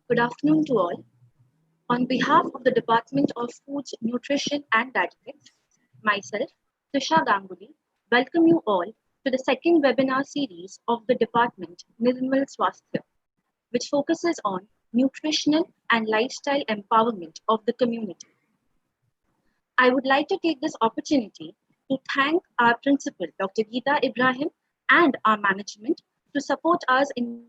Good afternoon to all. On behalf of the Department of Food, Nutrition and Dietetics, myself, Tusha Ganguly, welcome you all to the second webinar series of the department Nirmal Swasthya, which focuses on nutritional and lifestyle empowerment of the community. I would like to take this opportunity to thank our principal, Dr. Geeta Ibrahim, and our management to support us in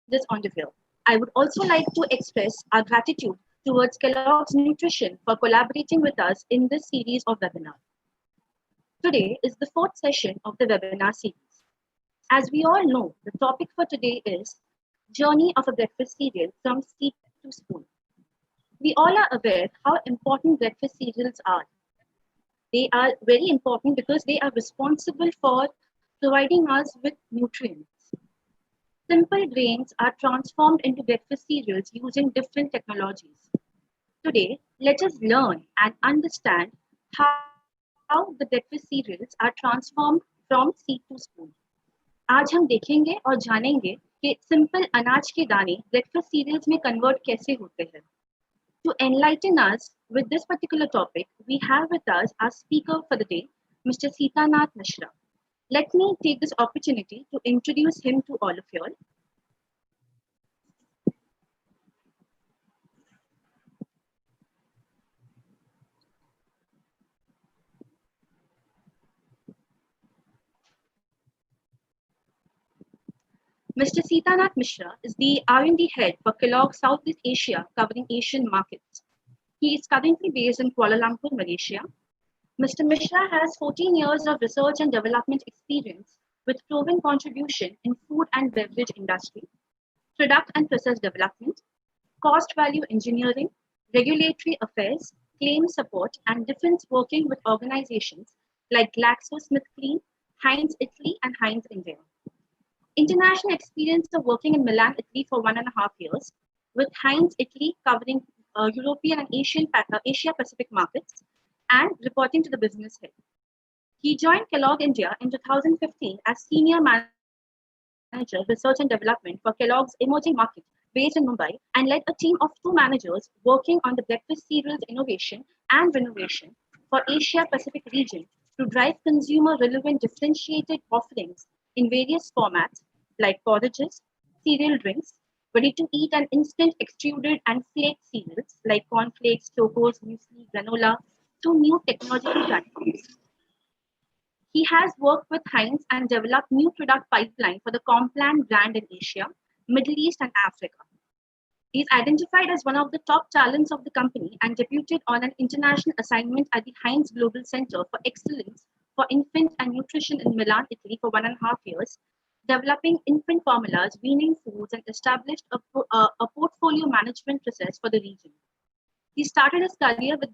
this endeavor. I would also like to express our gratitude towards Kellogg's Nutrition for collaborating with us in this series of webinars. Today is the fourth session of the webinar series. As we all know, the topic for today is Journey of a Breakfast Cereal from Seed to Spoon. We all are aware how important breakfast cereals are. They are very important because they are responsible for providing us with nutrients. Simple grains are transformed into breakfast cereals using different technologies. Today, let us learn and understand how the breakfast cereals are transformed from seed to spoon. आज हम देखेंगे और जानेंगे कि simple अनाज के दाने breakfast serials में कन्वर्ट कैसे होते हैं. To enlighten us with this particular topic, we have with us our speaker for the day, Mr. Sitanath Misra. Let me take this opportunity to introduce him to all of you all. Mr. Sitanath Misra is the R&D head for Kellogg Southeast Asia, covering Asian markets. He is currently based in Kuala Lumpur, Malaysia. Mr. Misra has 14 years of research and development experience with proven contribution in food and beverage industry, product and process development, cost value engineering, regulatory affairs, claim support, and defense working with organizations like GlaxoSmithKline, Heinz Italy, and Heinz India. International experience of working in Milan, Italy for 1.5 years, with Heinz Italy covering European and Asia Pacific markets and reporting to the business head. He joined Kellogg India in 2015 as Senior Manager, Research and Development for Kellogg's emerging market based in Mumbai, and led a team of 2 managers working on the breakfast cereals innovation and renovation for Asia Pacific region to drive consumer relevant differentiated offerings in various formats like porridges, cereal drinks, ready to eat and instant extruded and flaked cereals like cornflakes, chocos, muesli, granola, to new technological platforms. He has worked with Heinz and developed new product pipeline for the Complan brand in Asia, Middle East, and Africa. He is identified as one of the top talents of the company and deputed on an international assignment at the Heinz Global Center for Excellence for Infant and Nutrition in Milan, Italy for 1.5 years, developing infant formulas, weaning foods, and established a portfolio management process for the region. He started his career with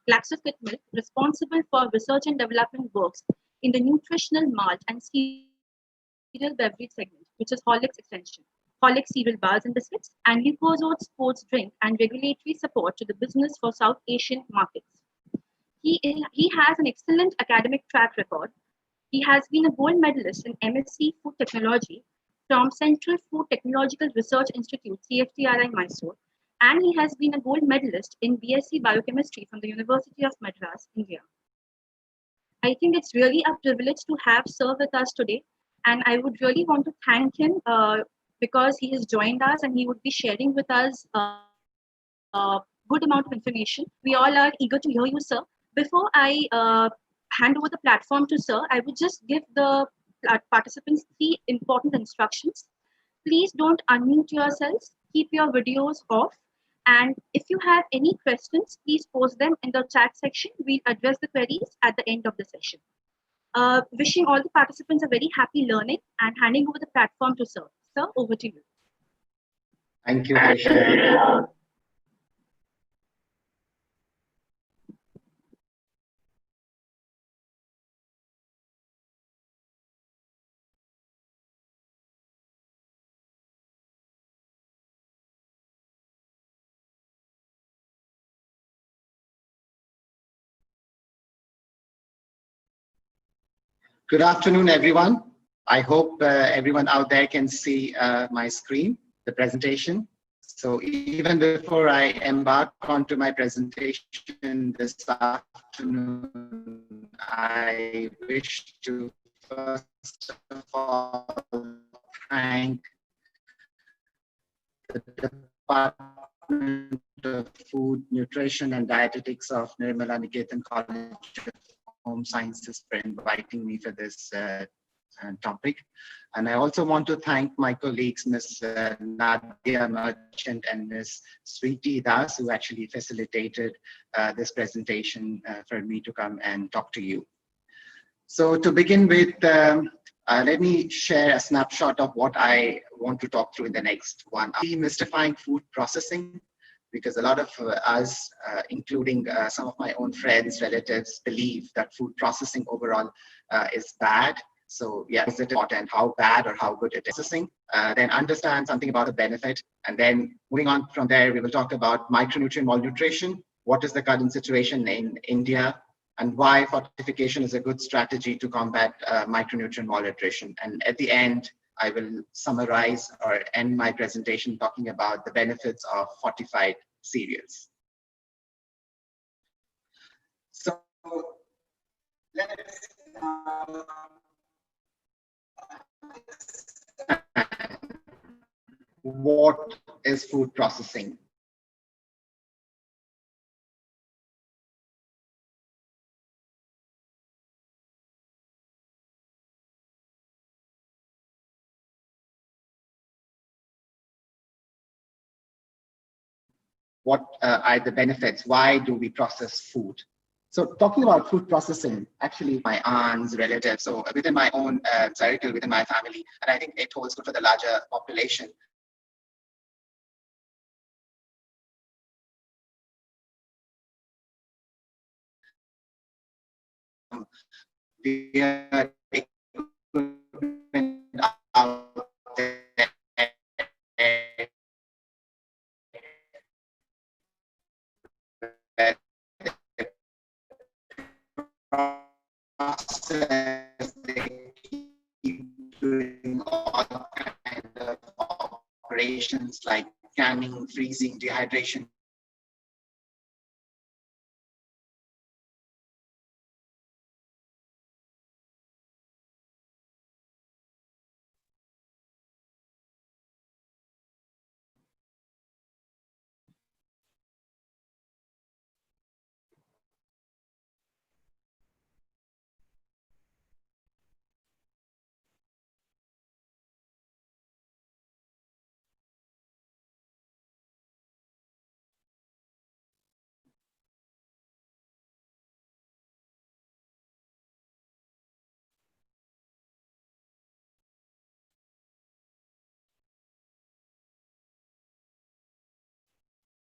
GlaxoSmithKline, responsible for research and development works in the nutritional malt and cereal beverage segment, which is Horlicks extension, Horlicks cereal bars and biscuits, and Lucozade sports drink and regulatory support to the business for South Asian markets. He has an excellent academic track record. He has been a gold medalist in MSc Food Technology from Central Food Technological Research Institute, CFTRI, Mysore, and he has been a gold medalist in BSc Biochemistry from the University of Madras, India. I think it's really a privilege to have Sir with us today, and I would really want to thank him because he has joined us and he would be sharing with us a good amount of information. We all are eager to hear you, sir. Before I hand over the platform to Sir, I would just give the participants 3 important instructions. Please don't unmute yourselves. Keep your videos off. And if you have any questions, please post them in the chat section. We'll address the queries at the end of the session. Wishing all the participants a very happy learning and handing over the platform to Sir. Sir, over to you. Thank you, Tisha. Good afternoon, everyone. I hope everyone out there can see my screen. the presentation. So even before I embark onto my presentation this afternoon, I wish to first of all thank the Department of Food, Nutrition and Dietetics of Nirmal College of Home Sciences for inviting me for this topic. And I also want to thank my colleagues, Ms. Nadia Merchant and Ms. Sweetie Das, who actually facilitated this presentation for me to come and talk to you. So to begin with, let me share a snapshot of what I want to talk through in the next one. Demystifying food processing, because a lot of us, including some of my own friends, relatives, believe that food processing overall is bad. So yeah, is it important, how bad or how good it is? Processing, then understand something about the benefit. And then moving on from there, we will talk about micronutrient malnutrition. What is the current situation in India? And why fortification is a good strategy to combat micronutrient malnutrition. And at the end, I will summarize or end my presentation talking about the benefits of fortified cereals. So let's what is food processing? What are the benefits? Why do we process food? So talking about food processing, actually my aunts, relatives, so within my own circle, within my family, and I think it holds good for the larger population. Their equipment out there process, they keep doing all kind of operations like canning, freezing, dehydration.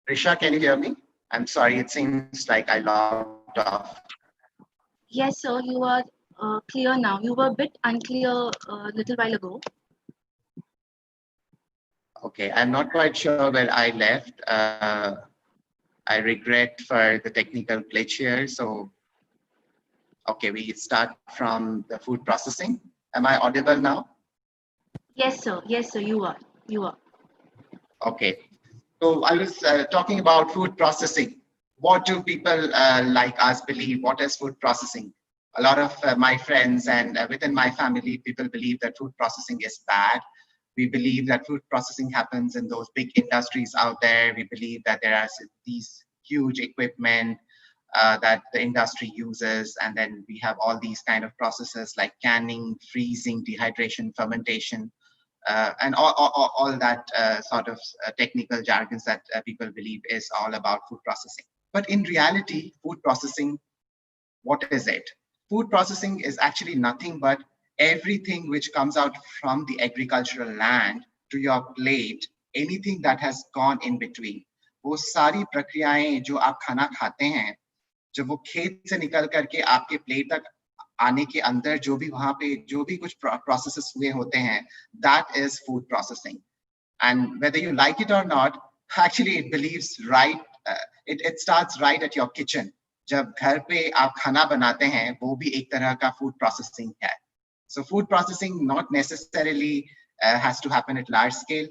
Risha, can you hear me? I'm sorry, it seems like I logged off. Yes, sir, you are clear now. You were a bit unclear a little while ago. Okay, I'm not quite sure where I left. I regret for the technical glitch here. So, okay, we start from the food processing. Am I audible now? Yes, sir. Yes, sir, you are. You are. Okay. So I was talking about food processing. What do people like us believe? What is food processing? A lot of my friends and within my family, people believe that food processing is bad. We believe that food processing happens in those big industries out there. We believe that there are these huge equipment that the industry uses. And then we have all these kind of processes like canning, freezing, dehydration, fermentation, and all that sort of technical jargons that people believe is all about food processing. But in reality, food processing, what is it? Food processing is actually nothing but everything which comes out from the agricultural land to your plate, anything that has gone in between. वो सारी प्रक्रियाएं जो आप खाना खाते हैं, जब वो खेत से निकल करके आपके प्लेट तक आने के अंदर जो भी वहां पे जो भी कुछ प्रोसेसेस हुए होते हैं, that is food processing. And whether you like it or not, actually it believes right, it starts right at your kitchen. जब घर पे आप खाना बनाते हैं, वो भी एक तरह का food processing है. So food processing not necessarily has to happen at large scale.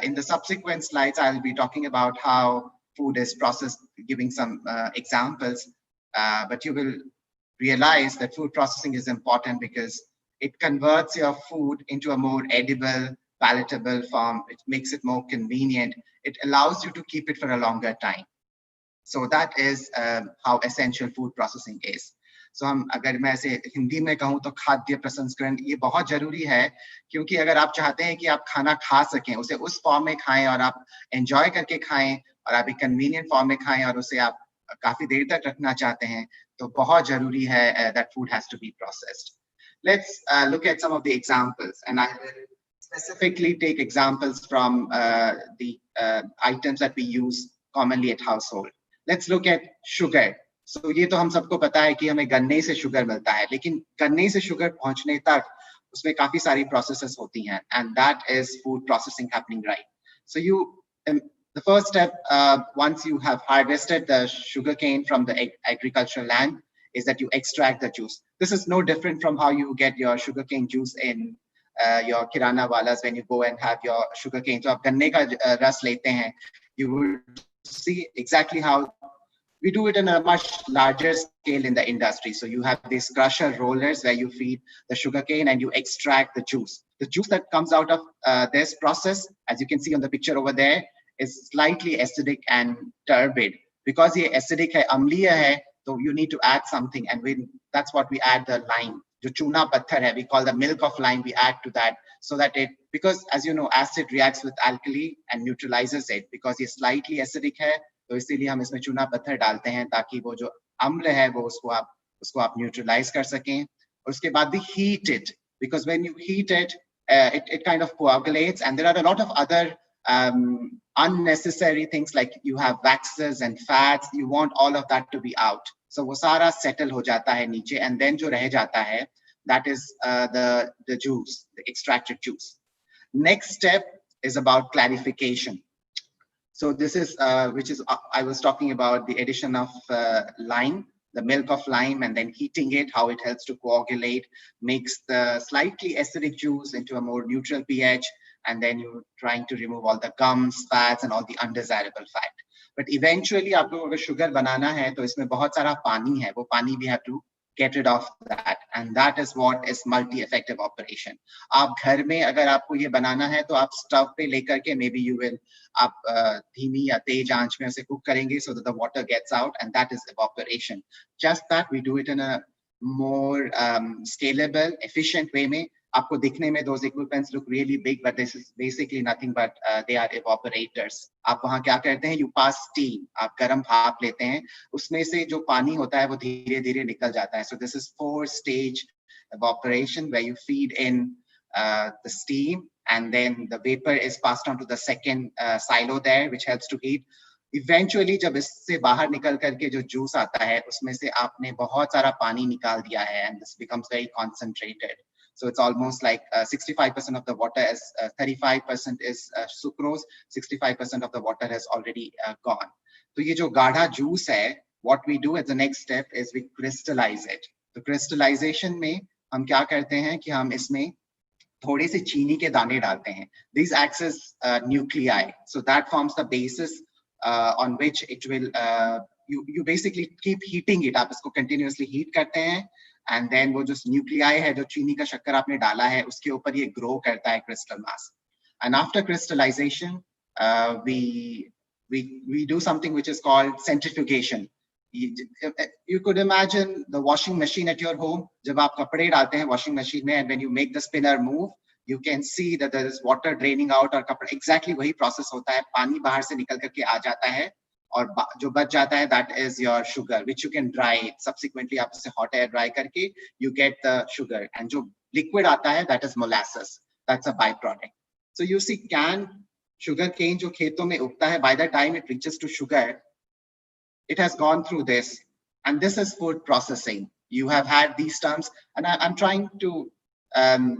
In the subsequent slides, I'll be talking about how food is processed, giving some examples, but you will realize that food processing is important because it converts your food into a more edible, palatable form. It makes it more convenient. It allows you to keep it for a longer time. So that is how essential food processing is. So हम अगर मैं ऐसे हिंदी में कहूँ तो खाद्य प्रसंस्करण ये बहुत जरूरी है, क्योंकि अगर आप चाहते हैं कि आप खाना खा सकें, उसे उस फॉर्म में खाएं और आप एंजॉय करके खाएं और आप एक कन्वीनियंट फॉर्म में खाएं और उसे आप काफी देर तक रखना चाहते हैं, तो बहुत जरूरी है that food has to be processed. Let's look at some of the examples, and I will specifically take examples from the items that we use commonly at household. Let's look at sugar. So ये तो हम सबको पता है कि हमें गन्ने से शुगर मिलता है, लेकिन गन्ने से शुगर पहुंचने तक उसमें काफी सारी प्रोसेसेस होती हैं, and that is food processing happening, right? So the first step, once you have harvested the sugarcane from the agricultural land, is that you extract the juice. This is no different from how you get your sugarcane juice in your kirana walas when you go and have your sugarcane. So आप गन्ने का रस लेते हैं, you will see exactly how we do it in a much larger scale in the industry. So you have these crusher rollers where you feed the sugarcane and you extract the juice. The juice that comes out of this process, as you can see on the picture over there, is slightly acidic and turbid. Because ये acidic है, अम्लीय है, so you need to add something, and that's what we add, the lime. जो चूना पत्थर है, we call the milk of lime, we add to that, so that because as you know, acid reacts with alkali and neutralizes it. Because ये slightly acidic है, तो इसीलिए हम इसमें चूना पत्थर डालते हैं ताकि वो जो अम्ल है वो उसको आप न्यूट्रलाइज कर सकें. और उसके बाद भी heat it, because when you heat it, it kind of coagulates, and there are a lot of other unnecessary things, like you have waxes and fats. You want all of that to be out, so वो सारा settle हो जाता है नीचे, and then जो रह जाता है, that is the juice, the extracted juice. Next step is about clarification. So this is which is I was talking about the addition of lime, the milk of lime, and then heating it, how it helps to coagulate, makes the slightly acidic juice into a more neutral pH, and then you're trying to remove all the gums, fats, and all the undesirable fat. But eventually, आपको अगर sugar बनाना है, तो इसमें बहुत सारा पानी है, वो पानी we have to get rid of that, and that is what is multi-effective operation. आप घर में अगर आपको ये बनाना है, तो आप स्टव पे लेकर के maybe you will आप धीमी या तेज आंच में उसे कुक करेंगे, so that the water gets out, and that is evaporation. Just that we do it in a more scalable, efficient way में. आपको दिखने में those equipments look really big, but this is basically nothing but they are evaporators. आप वहाँ क्या करते हैं? You pass steam. आप गर्म भाप लेते हैं, उसमें से जो पानी होता है वो धीरे धीरे निकल जाता है. So this is 4-stage evaporation where you feed in the steam, and then the vapor is passed on to the second silo there, which helps to heat. Eventually, जब इससे बाहर निकल करके जो juice आता है, उसमें से आपने बहुत सारा पानी निकाल दिया है, and this becomes very concentrated. So it's almost like 65% of the water is 35% is sucrose, 65% of the water has already gone. So ये जो गाढ़ा juice है, what we do at the next step is we crystallize it. तो crystallization में हम क्या करते हैं कि हम इसमें थोड़ी सी चीनी के दाने डालते हैं. These acts as nuclei, so that forms the basis on which it will you basically keep heating it. आप इसको continuously heat करते हैं, and then वो जो nuclei है, जो चीनी का शक्कर आपने डाला है, उसके ऊपर ये grow करता है crystal mass. And after crystallization, we do something which is called centrifugation. You could imagine the washing machine at your home. जब आप कपड़े डालते हैं washing machine में, and when you make the spinner move, you can see that there is water draining out, और कपड़ा exactly वही process होता है. पानी बाहर से निकल करके आ जाता है, और जो बच जाता है, that is your sugar, which you can dry. Subsequently, आप उसे hot air dry करके you get the sugar, and जो liquid आता है, that is molasses. That's a byproduct. So you see, canned sugar cane जो खेतों में उगता है, by the time it reaches to sugar, it has gone through this, and this is food processing. You have had these terms, and I'm trying to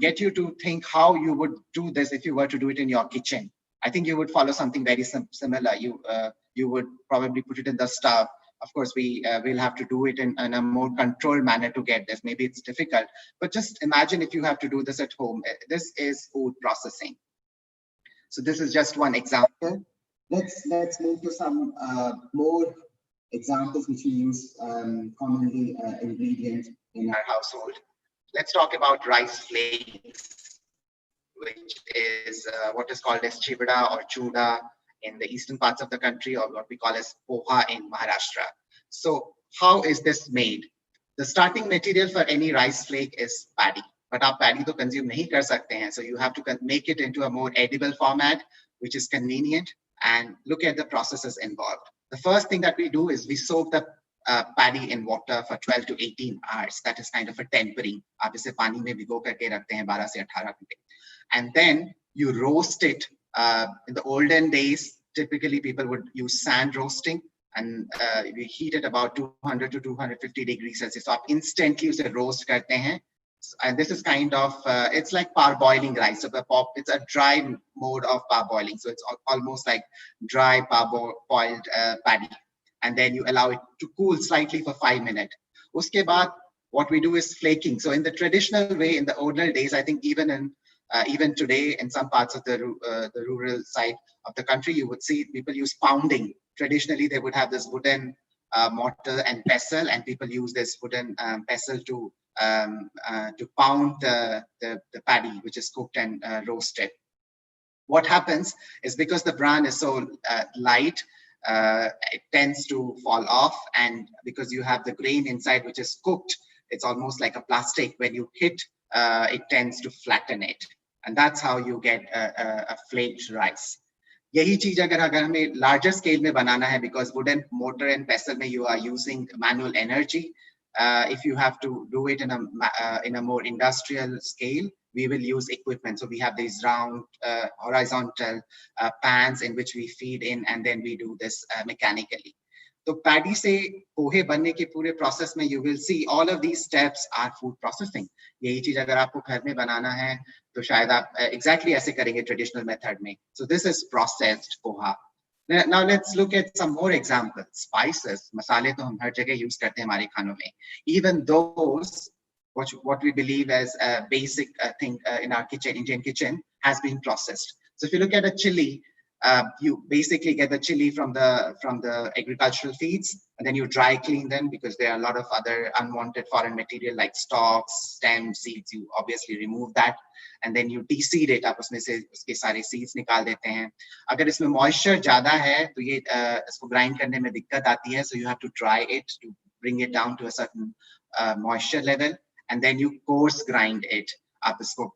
get you to think how you would do this if you were to do it in your kitchen. I think you would follow something very similar. You would probably put it in the stove. Of course, we will have to do it in a more controlled manner to get this. Maybe it's difficult, but just imagine if you have to do this at home. This is food processing. So this is just one example. Let's move to some more examples which we use commonly ingredient in our household. Let's talk about rice flakes, which is what is called as chivda or chuda in the eastern parts of the country, or what we call as poha in Maharashtra. So how is this made? The starting material for any rice flake is paddy, but आप paddy तो consume नहीं कर सकते हैं. So you have to make it into a more edible format, which is convenient, and look at the processes involved. The first thing that we do is we soak the paddy in water for 12 to 18 hours. That is kind of a tempering. आप इसे पानी में भिगो करके रखते हैं 12 से 18 घंटे. And then you roast it. In the olden days, typically people would use sand roasting, and we heat it about 200 to 250 degrees Celsius. So आप instantly उसे roast करते हैं. And this is kind of, it's like parboiling rice. So it's a dry mode of parboiling. So it's almost like dry parboiled paddy. And then you allow it to cool slightly for 5 minutes. Uske baad, what we do is flaking. So in the traditional way, in the older days, I think even today in some parts of the rural side of the country, you would see people use pounding. Traditionally, they would have this wooden mortar and pestle, and people use this wooden pestle to pound the paddy, which is cooked and roasted. What happens is, because the bran is so light, it tends to fall off, and because you have the grain inside which is cooked, it's almost like a plastic. When you hit, it tends to flatten it, and that's how you get a flaked rice. यही चीज अगर हमें larger scale में बनाना है, because wooden mortar and pestle में you are using manual energy. If you have to do it in a more industrial scale, we will use equipment. So we have these round horizontal pans in which we feed in, and then we do this mechanically. So paddy से पोहे बनने के पूरे process में you will see all of these steps are food processing. यही चीज अगर आपको घर में बनाना है तो शायद आप exactly ऐसे करेंगे traditional method में. So this is processed poha. Now let's look at some more examples. Spices, masale to hum har jagah use karte hain hamare khanon mein. Even those, what we believe as a basic thing in our kitchen, Indian kitchen, has been processed. So if you look at a chili, you basically get the chili from the agricultural feeds, and then you dry clean them, because there are a lot of other unwanted foreign material like stalks, stems, seeds. You obviously remove that, and then you de-seed it. आप उसमें से उसके सारे seeds निकाल देते हैं. अगर इसमें moisture ज़्यादा है तो ये इसको grind करने में दिक्कत आती है. So you have to dry it to bring it down to a certain moisture level, and then you coarse grind it. आप इसको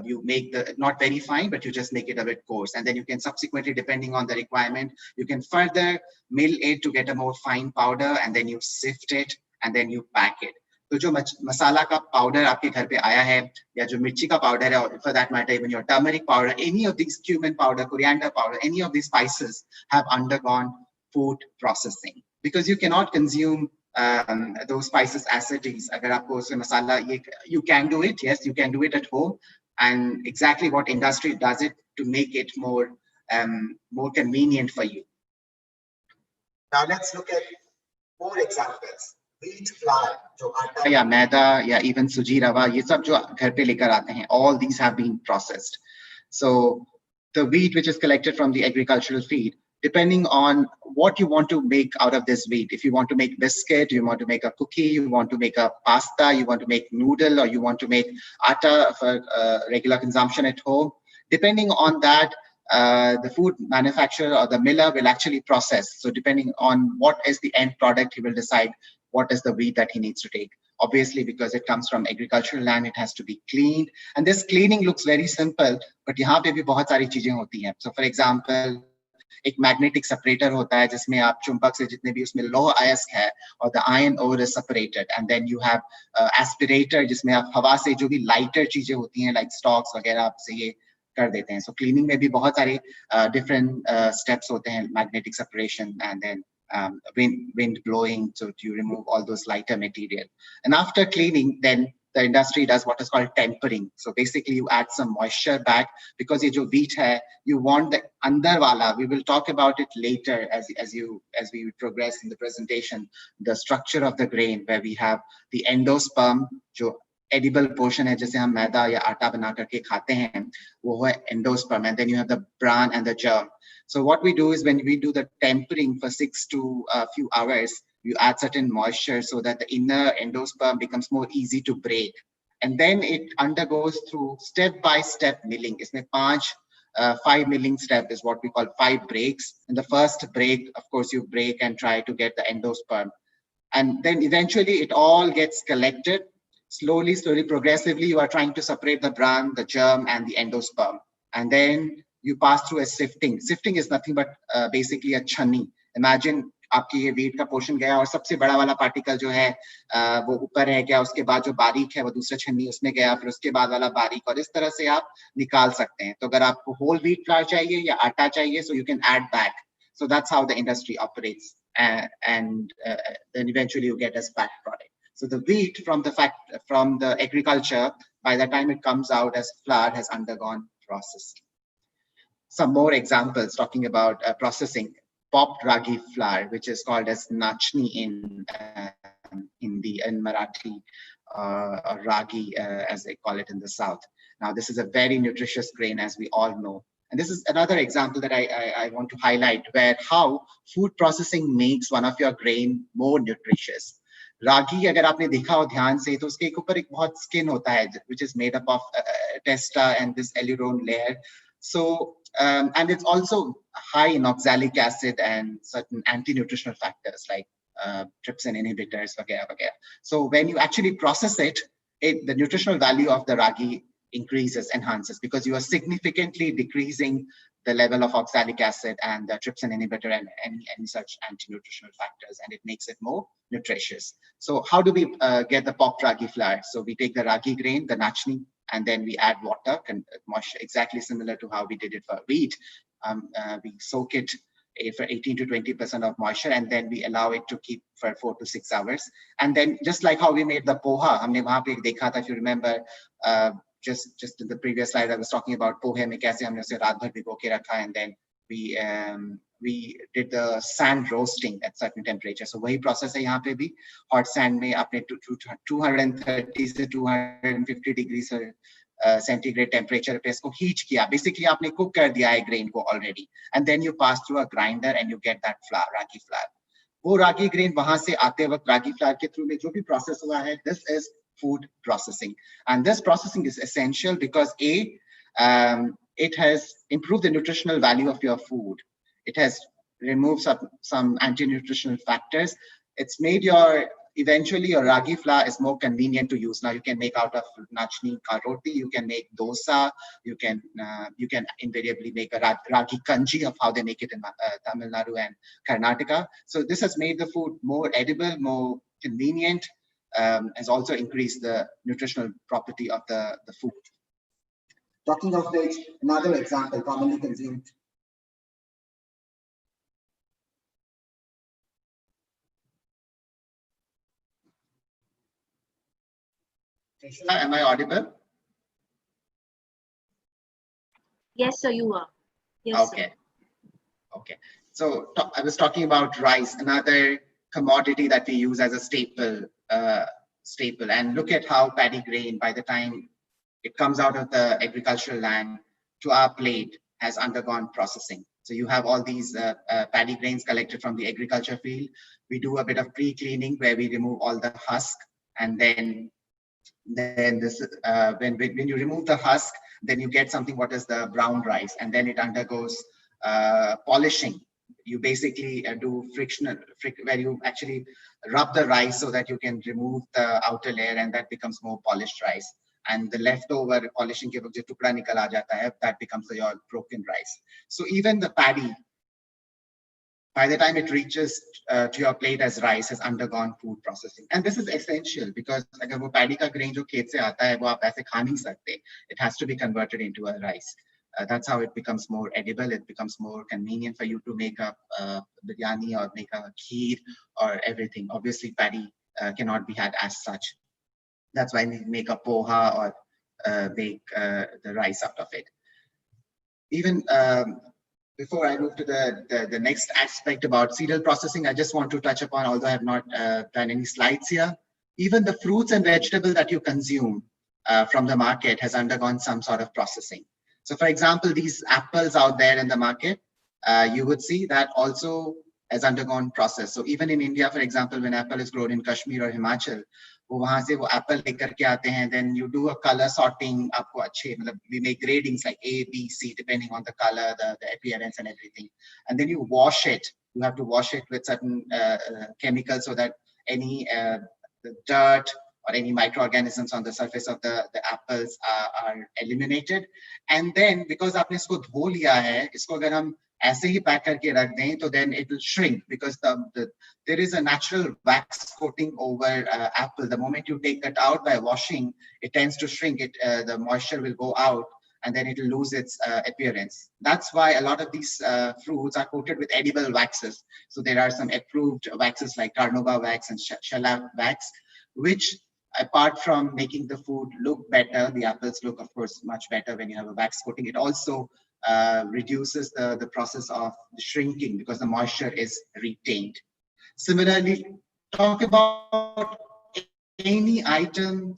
you make the not very fine, but you just make it a bit coarse, and then you can subsequently, depending on the requirement, you can further mill it to get a more fine powder, and then you sift it, and then you pack it. तो जो मसाला का powder आपके घर पे आया है, या जो मिर्ची का पाउडर है, for that matter even your turmeric powder, any of these, cumin powder, coriander powder, any of these spices have undergone food processing, because you cannot consume those spices as it is. अगर आपको उसमें मसाला, you can do it, yes, you can do it at home, and exactly what industry does it to make it more convenient for you. Now let's look at more examples. Wheat flour, जो आटा या मैदा या even सूजी रवा, ये सब जो घर पे लेकर आते हैं, all these have been processed. So the wheat which is collected from the agricultural feed, depending on what you want to make out of this wheat. If you want to make biscuit, you want to make a cookie, you want to make a pasta, you want to make noodle, or you want to make atta for regular consumption at home. Depending on that, the food manufacturer or the miller will actually process. So depending on what is the end product, he will decide what is the wheat that he needs to take. Obviously, because it comes from agricultural land, it has to be cleaned. And this cleaning looks very simple, but यहाँ पे भी बहुत सारी चीजें होती हैं. So for example, एक magnetic separator होता है जिसमें आप चुंबक से जितने भी उसमें लौह अयस्क है, और the iron ore is separated, and then you have aspirator जिसमें आप हवा से जो भी लाइटर चीजें होती हैं लाइक स्टॉक्स वगैरह आपसे ये कर देते हैं. सो क्लीनिंग में भी बहुत सारे डिफरेंट स्टेप्स होते हैं, magnetic separation, and then wind blowing, so you remove all those lighter material. And after cleaning, then the industry does what is called tempering. So basically you add some moisture back, because ye jo wheat hai, you want the andar wala, we will talk about it later as we progress in the presentation, the structure of the grain, where we have the endosperm, jo edible portion है जैसे हम मैदा या आटा बना करके खाते हैं वो है endosperm, and then you have the bran and the germ. So what we do is when we do the tempering for 6 to a few hours, you add certain moisture so that the inner endosperm becomes more easy to break, and then it undergoes through step-by-step milling. इसमें 5 milling step is what we call 5 breaks. In the first break, of course, you break and try to get the endosperm. And then eventually it all gets collected. Slowly, progressively, you are trying to separate the bran, the germ, and the endosperm. And then you pass through a sifting. Sifting is nothing but basically a chunni. Imagine आपकी ये wait का portion गया और सबसे बड़ा वाला particle जो है वो ऊपर रह गया, उसके बाद जो बारीक है वो दूसरा छन्नी उसमें गया, फिर उसके बाद वाला बारीक, और इस तरह से आप निकाल सकते हैं. तो अगर आपको होल व्हीट फ्लावर चाहिए या आटा चाहिए, so you can add back. So that's how the industry operates, and then eventually you get a back product. So the wheat from the agriculture, by the time it comes out as flour, has undergone processing. Some more examples talking about processing. Popped ragi flour, which is called as nachni in Hindi, in Marathi, or ragi as they call it in the south. Now this is a very nutritious grain, as we all know. And this is another example that I want to highlight, where how food processing makes one of your grain more nutritious. Ragi, अगर आपने देखा हो ध्यान से, तो उसके ऊपर एक बहुत skin होता है, which is made up of testa and this aileron layer. So, and it's also high in oxalic acid and certain anti-nutritional factors like trypsin inhibitors, vagaya, vagaya. So when you actually process it, the nutritional value of the ragi enhances, because you are significantly decreasing the level of oxalic acid and the trypsin inhibitor and any such anti-nutritional factors, and it makes it more nutritious. So how do we get the popped ragi flour? So we take the ragi grain, the nachni, and then we add water, moisture, exactly similar to how we did it for wheat. We soak it for 18 to 20% of moisture, and then we allow it to keep for 4 to 6 hours. And then just like how we made the poha, हमने वहाँ पे देखा था, if you remember, just in the previous slide, I was talking about pohe में कैसे हमने उसे रात भर भिगो के रखा, and then we did the sand roasting at certain temperature. So वही process है यहाँ पे भी, hot sand में आपने 230 से 250 degrees centigrade temperature पे इसको heat किया. Basically आपने cook कर दिया है grain को already, and then you pass through a grinder and you get that flour, ragi flour. वो ragi grain वहाँ से आते वक्त ragi flour के through में जो भी process हुआ है, this is food processing. And this processing is essential because it has improved the nutritional value of your food. It has removed some anti-nutritional factors. It's made eventually your ragi flour is more convenient to use. Now you can make out of nachni ka roti, you can make dosa, you can invariably make a ragi kanji of how they make it in Tamil Nadu and Karnataka. So this has made the food more edible, more convenient, has also increased the nutritional property of the food. Talking of which, another example commonly consumed. Am I audible? Yes, sir, you are. Yes, okay. Sir. Okay. So I was talking about rice, another commodity that we use as a staple. And look at how paddy grain, by the time it comes out of the agricultural land to our plate, has undergone processing. So you have all these paddy grains collected from the agriculture field. We do a bit of pre-cleaning where we remove all the husk, and then this when you remove the husk, then you get something what is the brown rice, and then it undergoes polishing. You basically do frictional where you actually rub the rice so that you can remove the outer layer, and that becomes more polished rice. And the leftover polishing ke jo tukda nikal aa jata hai, that becomes your broken rice. So even the paddy, by the time it reaches to your plate as rice, has undergone food processing. And this is essential because agar wo paddy ka grain jo khet se aata hai, wo aap aise kha nahi sakte. It has to be converted into a rice. That's how it becomes more edible. It becomes more convenient for you to make a biryani or make a kheer or everything. Obviously, paddy cannot be had as such. That's why we make a poha or make the rice out of it. Even before I move to the next aspect about cereal processing, I just want to touch upon, although I have not done any slides here, Even the fruits and vegetables that you consume from the market has undergone some sort of processing. So for example, these apples out there in the market, you would see that also has undergone process. So even in India, for example, when apple is grown in Kashmir or Himachal, वो वहाँ से वो apple लेकर के आते हैं, then you do a color sorting, आपको अच्छे, मतलब we make gradings like A, B, C, depending on the color, the appearance and everything. And then you wash it. You have to wash it with certain chemicals so that any the dirt or any microorganisms on the surface of the apples are eliminated. And then because आपने इसको धो लिया है, इसको अगर हम ऐसे ही pack करके रख दें, तो then it will shrink because there is a natural wax coating over apple. The moment you take that out by washing, it tends to shrink. The moisture will go out, and then it will lose its appearance. That's why a lot of these fruits are coated with edible waxes. So there are some approved waxes like carnauba wax and shellac wax, which apart from making the food look better, the apples look, of course, much better when you have a wax coating. It also reduces the process of shrinking because the moisture is retained. Similarly, talk about any item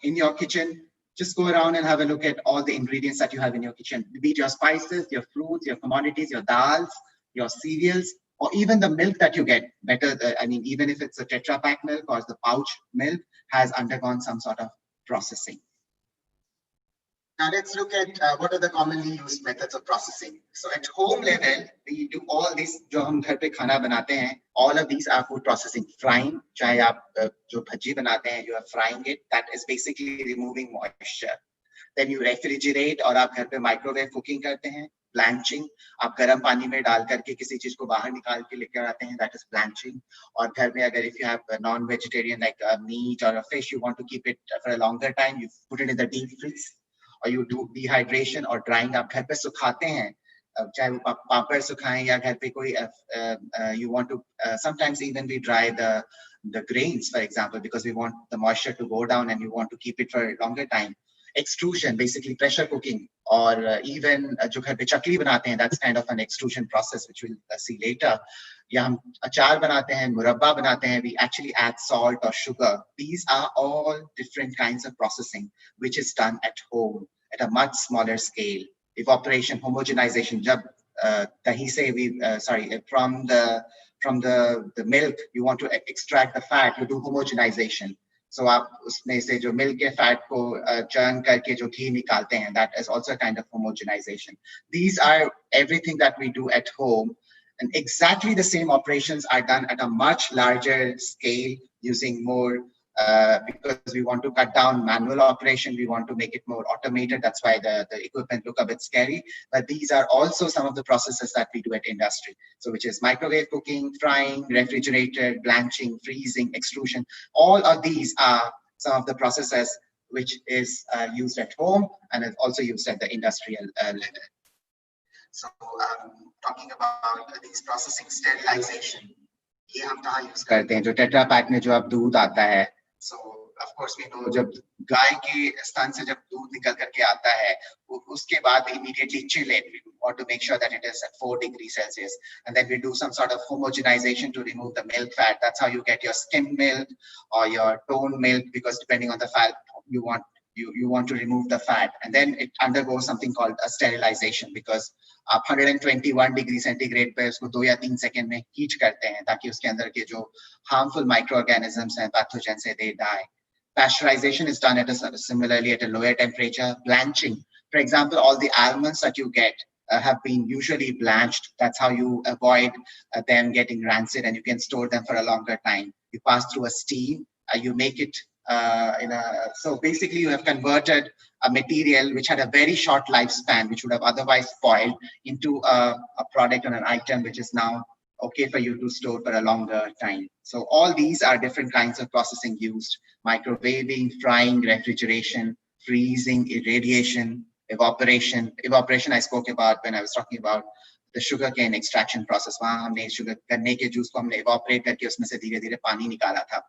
in your kitchen. Just go around and have a look at all the ingredients that you have in your kitchen, be it your spices, your fruits, your commodities, your dals, your cereals, or even the milk that you get. I mean, even if it's a Tetra Pak milk or the pouch milk, has undergone some sort of processing. Now let's look at what are the commonly used methods of processing. So at home level, we do all this, जो हम घर पे खाना बनाते हैं, all of these are food processing. Frying, चाहे आप जो भजी बनाते हैं, you are frying it, that is basically removing moisture. Then you refrigerate, और आप घर पे microwave cooking करते हैं. Blanching, आप गर्म पानी में डाल करके किसी चीज को बाहर निकाल के लेकर आते हैं, that is blanching. और घर में अगर if you have a non-vegetarian like a meat or a fish, you want to keep it for a longer time, you put it in the deep freeze. Or you do dehydration or drying. आप घर पे सुखाते हैं, चाहे वो पापड़ सुखाएं या घर पे कोई you want to sometimes even we dry the grains, for example, because we want the moisture to go down and you want to keep it for a longer time. Extrusion, basically pressure cooking, or even जो घर पे चकली बनाते हैं, that's kind of an extrusion process which we'll see later. या हम अचार बनाते हैं, मुरब्बा बनाते हैं, we actually add salt or sugar. These are all different kinds of processing which is done at home at a much smaller scale. Evaporation, homogenization, जब दही से from the milk you want to extract the fat, you do homogenization. So आप उसमें से जो milk के fat को churn करके जो घी निकालते हैं, that is also a kind of homogenization. These are everything that we do at home. And exactly the same operations are done at a much larger scale using more, because we want to cut down manual operation, we want to make it more automated. That's why the equipment look a bit scary. But these are also some of the processes that we do at industry. So which is microwave cooking, frying, refrigerator, blanching, freezing, extrusion. All of these are some of the processes which is used at home and is also used at the industrial level. So talking about these processing, sterilization, ये हम कहाँ use करते हैं? जो tetra pack में जो अब दूध आता है, so of course we know जब गाय के स्तन से जब दूध निकल करके आता है, उसके बाद immediately chill it. We want to make sure that it is at 4 degrees Celsius, and then we do some sort of homogenization to remove the milk fat. That's how you get your skim milk or your tone milk, because depending on the fat you want to remove the fat, and then it undergoes something called a sterilization, because आप 121 degree centigrade पे उसको 2 या 3 second में heat करते हैं ताकि उसके अंदर के जो harmful microorganisms हैं, pathogens हैं, they die. Pasteurization is done similarly at a lower temperature. Blanching, for example, all the almonds that you get have been usually blanched. That's how you avoid them getting rancid, and you can store them for a longer time. You pass through a steam, you make it so basically you have converted a material which had a very short lifespan, which would have otherwise spoiled, into a product or an item which is now okay for you to store for a longer time. So all these are different kinds of processing used: microwaving, frying, refrigeration, freezing, irradiation, evaporation. Evaporation I spoke about when I was talking about the sugarcane extraction process. वहाँ हमने sugar गन्ने के juice को हमने evaporate करके उसमें से धीरे-धीरे पानी निकाला था.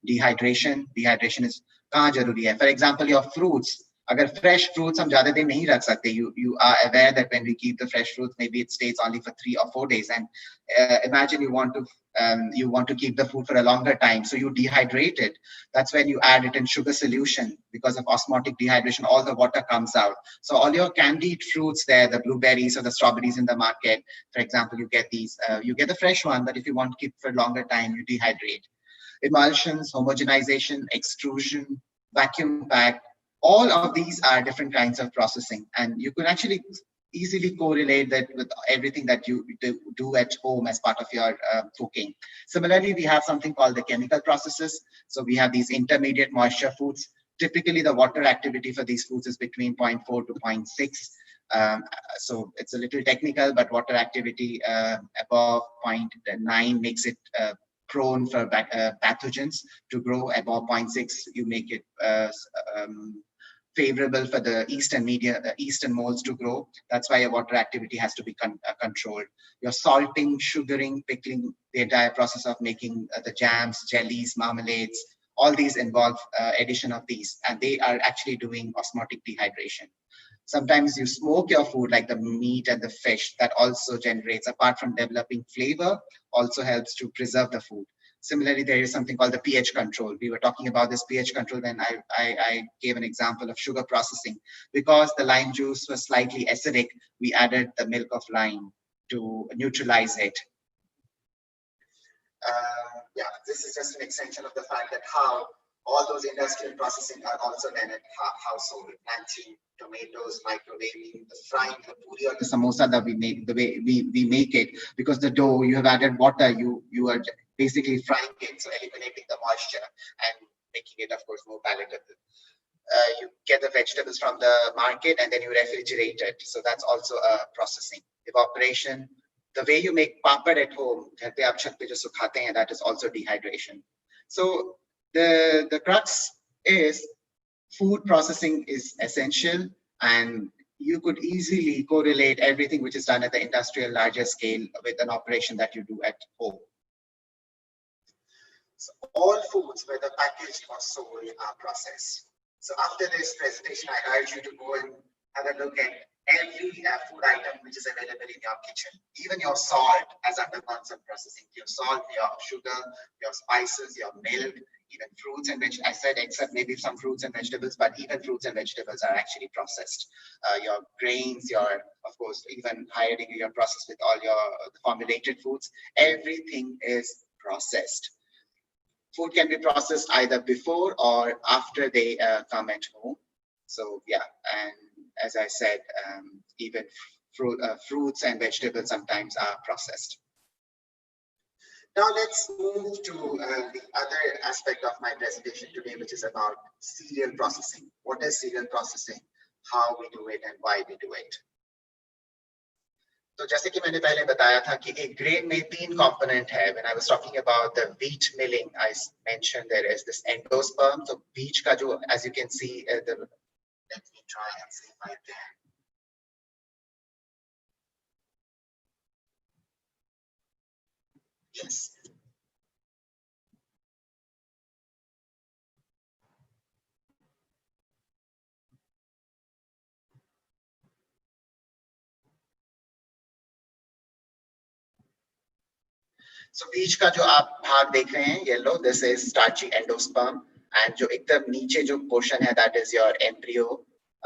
Dehydration is कहाँ जरूरी है? For example, your fruits. अगर fresh fruits हम ज़्यादा दिन नहीं रख सकते, you are aware that when we keep the fresh fruits, maybe it stays only for 3 or 4 days. And imagine you want to you want to keep the food for a longer time, so you dehydrate it. That's when you add it in sugar solution. Because of osmotic dehydration, all the water comes out. So all your candied fruits there, the blueberries or the strawberries in the market, for example, you get these, you get the fresh one, but if you want to keep for a longer time, you dehydrate. Emulsions, homogenization, extrusion, vacuum pack, all of these are different kinds of processing. And you can actually easily correlate that with everything that you do at home as part of your cooking. Similarly, we have something called the chemical processes. So we have these intermediate moisture foods. Typically, the water activity for these foods is between 0.4 to 0.6. So it's a little technical, but water activity above 0.9 makes it prone for pathogens to grow. Above 0.6, you make it favorable for the yeast and molds to grow. That's why your water activity has to be controlled. Your salting, sugaring, pickling, the entire process of making the jams, jellies, marmalades, all these involve addition of these, and they are actually doing osmotic dehydration. Sometimes you smoke your food, like the meat and the fish, that also generates, apart from developing flavor, also helps to preserve the food. Similarly, there is something called the pH control. We were talking about this pH control when I gave an example of sugar processing. Because the lime juice was slightly acidic, we added the milk of lime to neutralize it. Yeah, this is just an extension of the fact that how all those industrial processing are also done at household. Blanching tomatoes, microwaving, the frying the puri or the samosa that we make, the way we make it, because the dough, you have added water, you are basically frying it, so eliminating the moisture and making it, of course, more palatable. You get the vegetables from the market and then you refrigerate it. So that's also a processing. Evaporation, the way you make papad at home, that is also dehydration. So the crux is food processing is essential, and you could easily correlate everything which is done at the industrial larger scale with an operation that you do at home. So all foods, whether packaged or sold, are processed. So after this presentation, I urge you to go and have a look at every food item which is available in your kitchen. Even your salt has undergone some processing. Your salt, your sugar, your spices, your milk, even fruits and vegetables. I said except maybe some fruits and vegetables, but even fruits and vegetables are actually processed. Your grains, of course, even higher degree of processed with all your formulated foods. Everything is processed. Food can be processed either before or after they come at home. So yeah, and as I said, even fruits and vegetables sometimes are processed. Now let's move to the other aspect of my presentation today, which is about cereal processing. What is cereal processing, how we do it, and why we do it? तो जैसे कि मैंने पहले बताया था कि एक grain में 3 component है. When I was talking about the wheat milling, I mentioned there is this endosperm. So wheat का जो, as you can see, let me try and see if I can. Yes. So बीज का जो आप भाग देख रहे हैं yellow, this is starchy endosperm, and जो एकदम नीचे जो portion है, that is your embryo,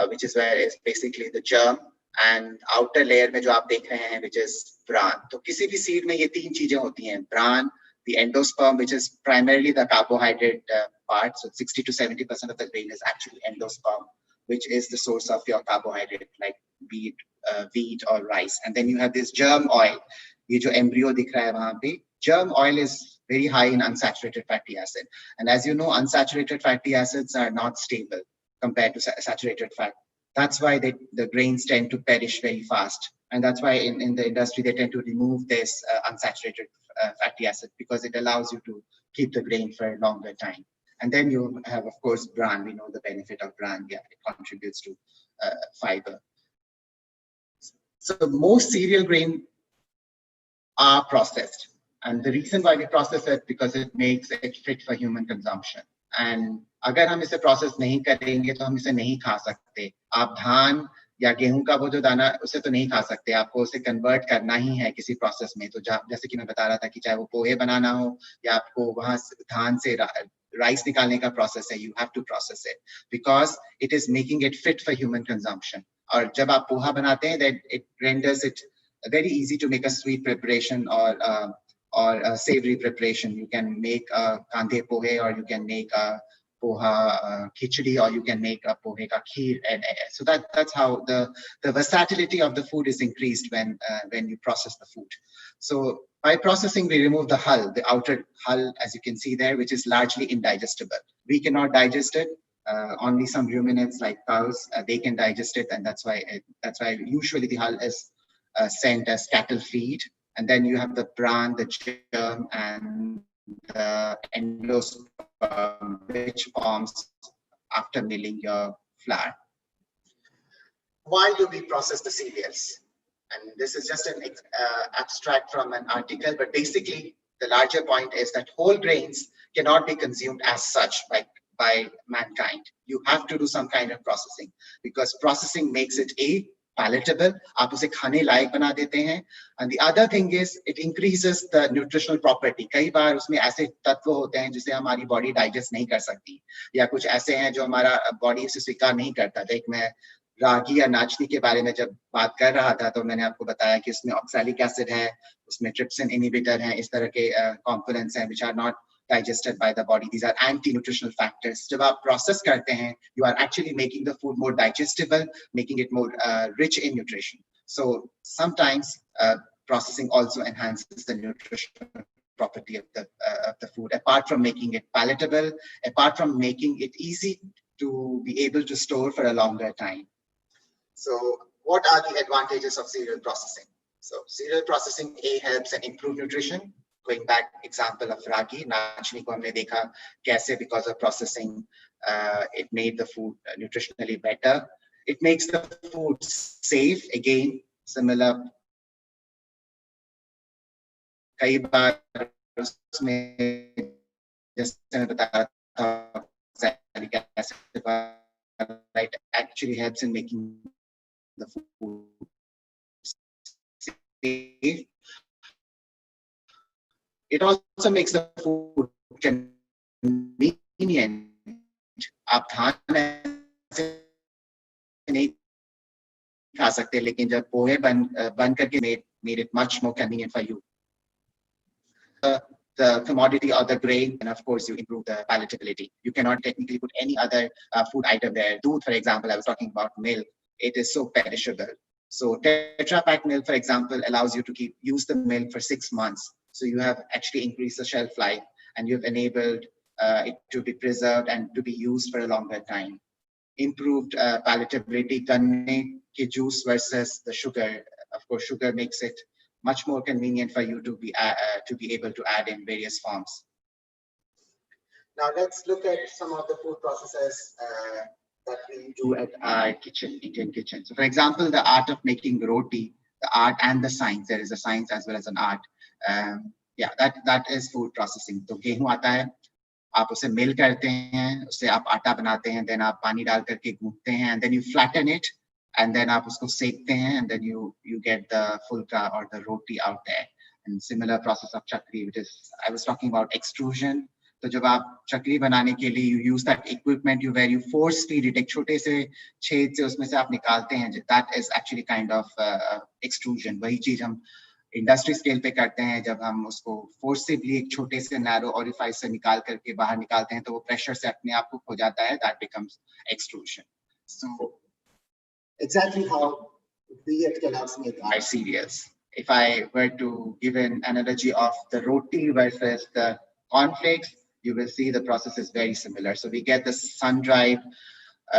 which is where is basically the germ, and outer layer में जो आप देख रहे हैं, which is bran. तो किसी भी seed में ये 3 चीजें होती हैं, bran, the endosperm, which is primarily the carbohydrate part, so 60 to 70% of the grain is actually endosperm, which is the source of your carbohydrate, like wheat or rice. And then you have this germ oil, ये जो embryo दिख रहा है वहाँ पे, germ oil is very high in unsaturated fatty acid. And as you know, unsaturated fatty acids are not stable compared to saturated fat. That's why the grains tend to perish very fast. And that's why in the industry, they tend to remove this unsaturated fatty acid, because it allows you to keep the grain for a longer time. And then you have, of course, bran. We know the benefit of bran. Yeah, it contributes to fiber. So most cereal grain are processed. And the reason why we process it, because it makes it fit for human consumption. And अगर हम इसे process नहीं करेंगे तो हम इसे नहीं खा सकते. आप धान या गेहूं का वो जो दाना उसे तो नहीं खा सकते, आपको उसे कन्वर्ट करना ही है किसी प्रोसेस में। तो जैसे कि मैं बता रहा था कि चाहे वो पोहे बनाना हो या आपको वहां धान से राइस निकालने का प्रोसेस है, you have to process it because it is making it fit for human consumption. और जब आप पोहा बनाते हैं that it renders it very easy to make a sweet preparation or a savory preparation. You can make a kandhe pohe, or you can make a poha khichdi, or you can make a pohe ka kheer, and so that's how the versatility of the food is increased when you process the food. So by processing, we remove the hull, the outer hull, as you can see there, which is largely indigestible. We cannot digest it. Only some ruminants like cows, they can digest it, and that's why usually the hull is sent as cattle feed. And then you have the bran, the germ, and the endosperm, which forms after milling your flour. Why do we process the cereals? And this is just an abstract from an article, but basically the larger point is that whole grains cannot be consumed as such by mankind. You have to do some kind of processing, because processing makes it palatable, आप उसे खाने लायक बना देते हैं. And the other thing is it increases the nutritional property. कई बार उसमें ऐसे तत्व होते हैं जिसे हमारी बॉडी डाइजेस्ट नहीं कर सकती, या कुछ ऐसे हैं जो हमारा बॉडी उसे स्वीकार नहीं करता. देख, मैं रागी या नाचनी के बारे में जब बात कर रहा था तो मैंने आपको बताया कि उसमें ऑक्सैलिक एसिड है, उसमें ट्रिप्सिन इनहिबिटर है, इस तरह के कंपोनेंट्स हैं which are not digested by the body. These are anti-nutritional factors. जब आप process करते हैं, you are actually making the food more digestible, making it more rich in nutrition. So sometimes processing also enhances the nutritional property of the food, apart from making it palatable, apart from making it easy to be able to store for a longer time. So what are the advantages of cereal processing? So cereal processing helps and improve nutrition. Going back example of ragi, nachni ko humne dekha kaise because of processing it made the food nutritionally better. It makes the food safe. Again, similar. kai baar usme jaise main bata raha tha, right, actually helps in making the food safe. It also makes the food convenient. आप धान ऐसे नहीं खा सकते, लेकिन जब पोहे बन करके made it much more convenient for you. The commodity or the grain, and of course you improve the palatability. You cannot technically put any other food item there. Doodh, for example, I was talking about milk. It is so perishable. So Tetra Pak milk, for example, allows you to use the milk for 6 months. So you have actually increased the shelf life, and you've enabled it to be preserved and to be used for a longer time. Improved palatability, ganne ke juice versus the sugar. Of course, sugar makes it much more convenient for you to be able to add in various forms. Now let's look at some of the food processes that we do at our kitchen, Indian kitchen. So for example, the art of making roti, the art and the science. There is a science as well as an art. Yeah, that is food processing. तो गेहूं आता है, आप उसे मिल करते हैं, उससे आप आटा बनाते हैं, then आप पानी डाल करके गूंथते हैं, and then you flatten it, and then आप उसको सेकते हैं, and then you get the fulka or the roti out there. And similar process of chakri, which is I was talking about extrusion. तो जब आप चकली बनाने के लिए you use that equipment where you force feed it, एक छोटे से छेद से उसमें से आप निकालते हैं, that is actually kind of extrusion. वही चीज हम इंडस्ट्री स्केल पे करते हैं, जब हम उसको फोर्सिबली एक छोटे से नैरो ओरिफाइस से निकाल करके बाहर निकालते हैं तो वो प्रेशर से अपने आप को खो जाता है. That becomes extrusion. So exactly how we at Kellogg's make our cereals. If I were to give an analogy of the roti versus the cornflakes, you will see the process is very similar. So we get the sun-dried,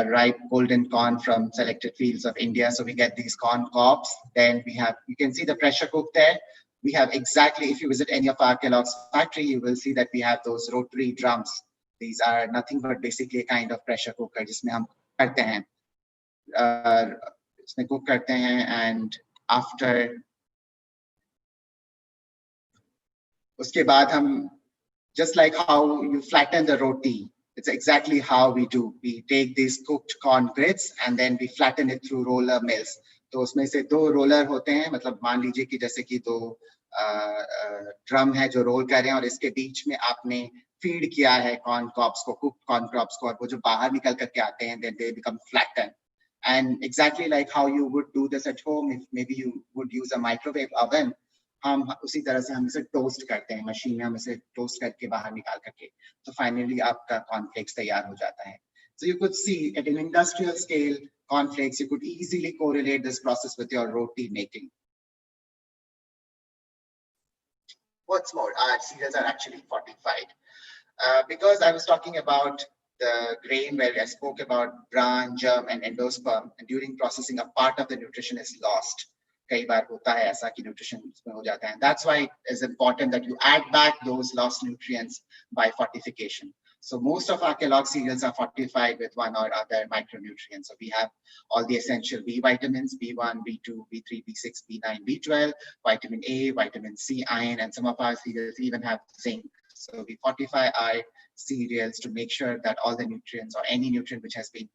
ripe golden corn from selected fields of India. So we get these corn cobs. Then we have, you can see the pressure cook there. We have exactly, if you visit any of our Kellogg's factory, you will see that we have those rotary drums. These are nothing but basically a kind of pressure cooker, जिसमें हम करते हैं, इसमें cook करते हैं, and after उसके बाद हम, just like how you flatten the roti, It's exactly how we do. We take these cooked corn grits and then we flatten it through roller mills. तो उसमें से दो रोलर होते हैं, मतलब मान लीजिए कि जैसे कि दो ड्रम है जो रोल कर रहे हैं और इसके बीच में आपने फीड किया है कॉर्न क्रॉप्स को, कुक्ड कॉर्न क्रॉप्स को, और वो जो बाहर निकल करके आते हैं, then they become flattened. And exactly like how you would do this at home, if maybe you would use a microwave oven, हम उसी तरह से हम इसे टोस्ट करते हैं, मशीन में हम इसे टोस्ट करके बाहर निकाल करके, तो फाइनली आपका कॉर्नफ्लेक्स तैयार हो जाता है. So you could see at an industrial scale, cornflakes, you could easily correlate this process with your roti making. What's more, our cereals are actually fortified. Because I was talking about the grain where I spoke about bran, germ, and endosperm, and during processing, a part of the nutrition is lost. कई बार होता है ऐसा कि nutrition उसमें हो जाता है. That's why it is important that you add back those lost nutrients by fortification. So most of our Kellogg cereals are fortified with one or other micronutrient. So we have all the essential B vitamins, B1, B2, B3, B6, B9, B12, vitamin A, vitamin C, iron, and some of our cereals even have zinc. So we fortify our cereals to make sure that all the nutrients or any nutrient which has been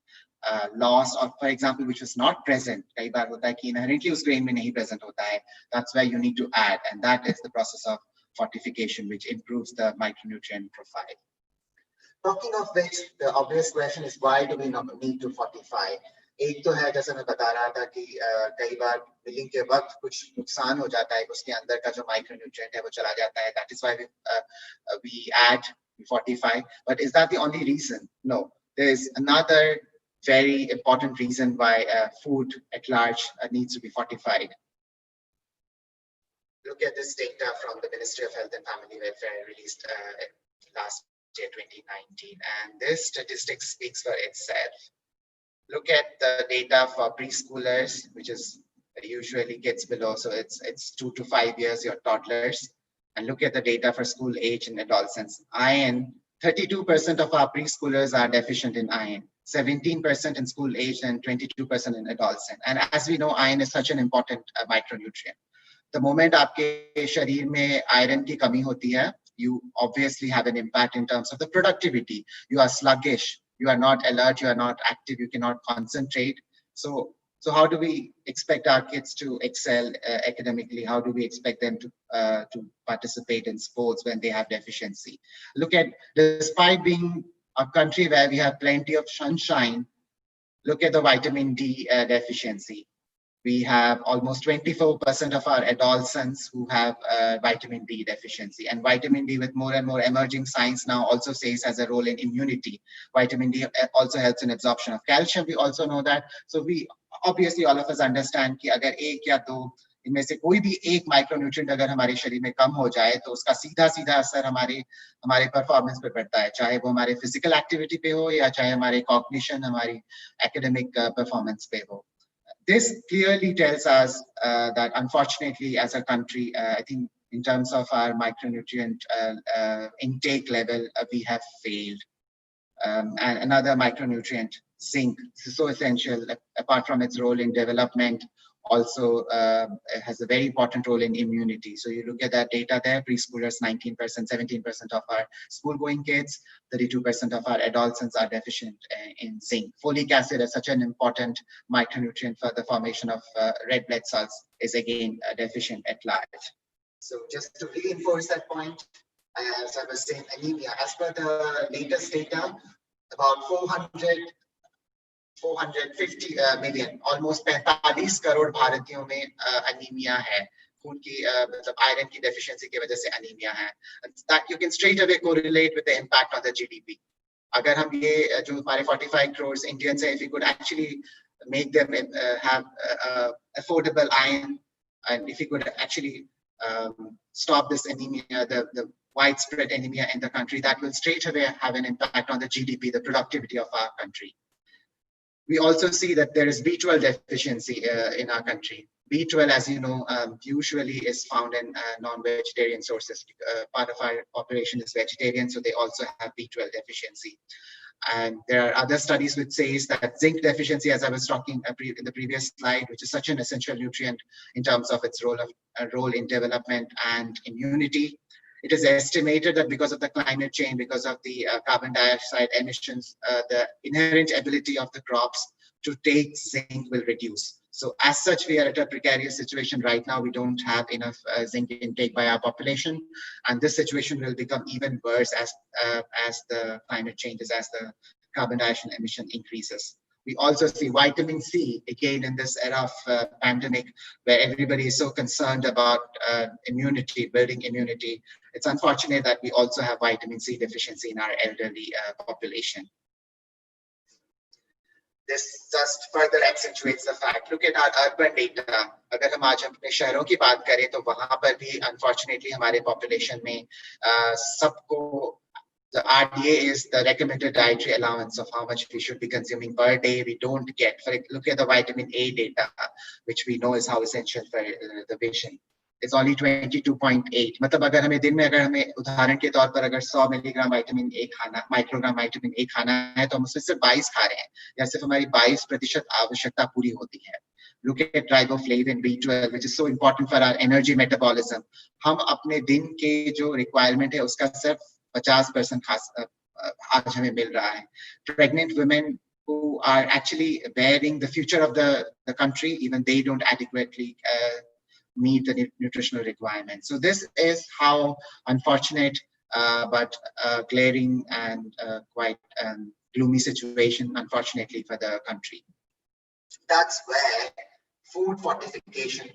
lost, or for example, which was not present, कई बार होता है कि inherently उस grain में नहीं present होता है, that's where you need to add, and that is the process of fortification, which improves the micronutrient profile. Talking of which, the obvious question is, why do we not need to fortify? एक तो है, जैसे मैं बता रहा था कि कई बार मिलिंग के वक्त कुछ नुकसान हो जाता है, उसके अंदर का जो माइक्रोन्यूट्रिएंट है वो चला जाता है. That is why we add, we fortify. But is that the only reason? No. There is another very important reason why food at large needs to be fortified. Look at this data from the Ministry of Health and Family Welfare released last year, 2019, and this statistic speaks for itself. Look at the data for preschoolers, which is usually kids below, so it's 2 to 5 years, your toddlers, and look at the data for school age and adolescents. Iron, 32% of our preschoolers are deficient in iron, 17% in school age, and 22% in adolescent. And as we know, iron is such an important micronutrient. The moment आपके शरीर में iron की कमी होती है, you obviously have an impact in terms of the productivity. You are sluggish, you are not alert, you are not active, you cannot concentrate. So how do we expect our kids to excel academically? How do we expect them to participate in sports when they have deficiency? Look at, despite being a country where we have plenty of sunshine, look at the vitamin D deficiency. We have almost 24% of our adolescents who have vitamin D deficiency, and vitamin D, with more and more emerging science now, also says has a role in immunity. Vitamin D also helps in absorption of calcium. We also know that. So we obviously, all of us understand कि अगर एक या दो इनमें से कोई भी एक माइक्रोन्यूट्रिएंट अगर हमारे शरीर में कम हो जाए, तो उसका सीधा सीधा असर हमारे परफॉर्मेंस पे पड़ता है, चाहे वो हमारे फिजिकल एक्टिविटी पे हो या चाहे हमारे कॉग्निशन, हमारी एकेडमिक परफॉर्मेंस पे हो. This clearly tells us that unfortunately, as a country, I think in terms of our micronutrient intake level, we have failed. And another micronutrient, zinc, is so essential, apart from its role in development, also has a very important role in immunity. So you look at that data there, preschoolers, 19%, 17% of our school-going kids, 32% of our adolescents are deficient in zinc. Folic acid is such an important micronutrient for the formation of red blood cells, is again deficient at large. So just to reinforce that point, as I was saying, anemia, as per the latest data, about 450 million, almost 45 crore भारतीयों में anaemia है, खून की मतलब iron की deficiency की वजह से अनीमिया है. That you can straight away correlate with the impact on the GDP. अगर हम ये जो हमारे 45 crores Indians हैं, if we could actually make them have affordable iron, and if we could actually stop this anemia, the widespread anemia in the country, that will straight away have an impact on the GDP, the productivity of our country. We also see that there is B12 deficiency in our country. B12, as you know, usually is found in non-vegetarian sources. Part of our population is vegetarian, so they also have B12 deficiency. And there are other studies which says that zinc deficiency, as I was talking in the previous slide, which is such an essential nutrient in terms of its role in development and immunity, It is estimated that because of the climate change, because of the carbon dioxide emissions, the inherent ability of the crops to take zinc will reduce. So as such, we are at a precarious situation right now. We don't have enough zinc intake by our population, and this situation will become even worse as the climate changes, as the carbon dioxide emission increases. We also see vitamin C, again, in this era of pandemic, where everybody is so concerned about immunity, building immunity. It's unfortunate that we also have vitamin C deficiency in our elderly population. This just further accentuates the fact. Look at our urban data. अगर हम आज अपने शहरों की बात करें तो वहाँ पर भी unfortunately हमारे population में सबको the RDA is the recommended dietary allowance of how much we should be consuming per day. We don't get. Look at the vitamin A data, which we know is how essential for the vision. It's only 22.8. मतलब अगर हमें दिन में अगर हमें उदाहरण के तौर पर अगर 100 मिलीग्राम विटामिन ए खाना, माइक्रोग्राम विटामिन ए खाना है, तो हम उसमें सिर्फ 22 खा रहे हैं, या सिर्फ हमारी 22% आवश्यकता पूरी होती है. Look at riboflavin B12, which is so important for our energy metabolism. हम अपने दिन के जो requirement है उसका सिर्फ 50% आज हमें मिल रहा है. Pregnant women who are actually bearing the future of the country, even they don't adequately meet the nutritional requirements. So this is how unfortunate but glaring and quite gloomy situation, unfortunately, for the country. That's where food fortification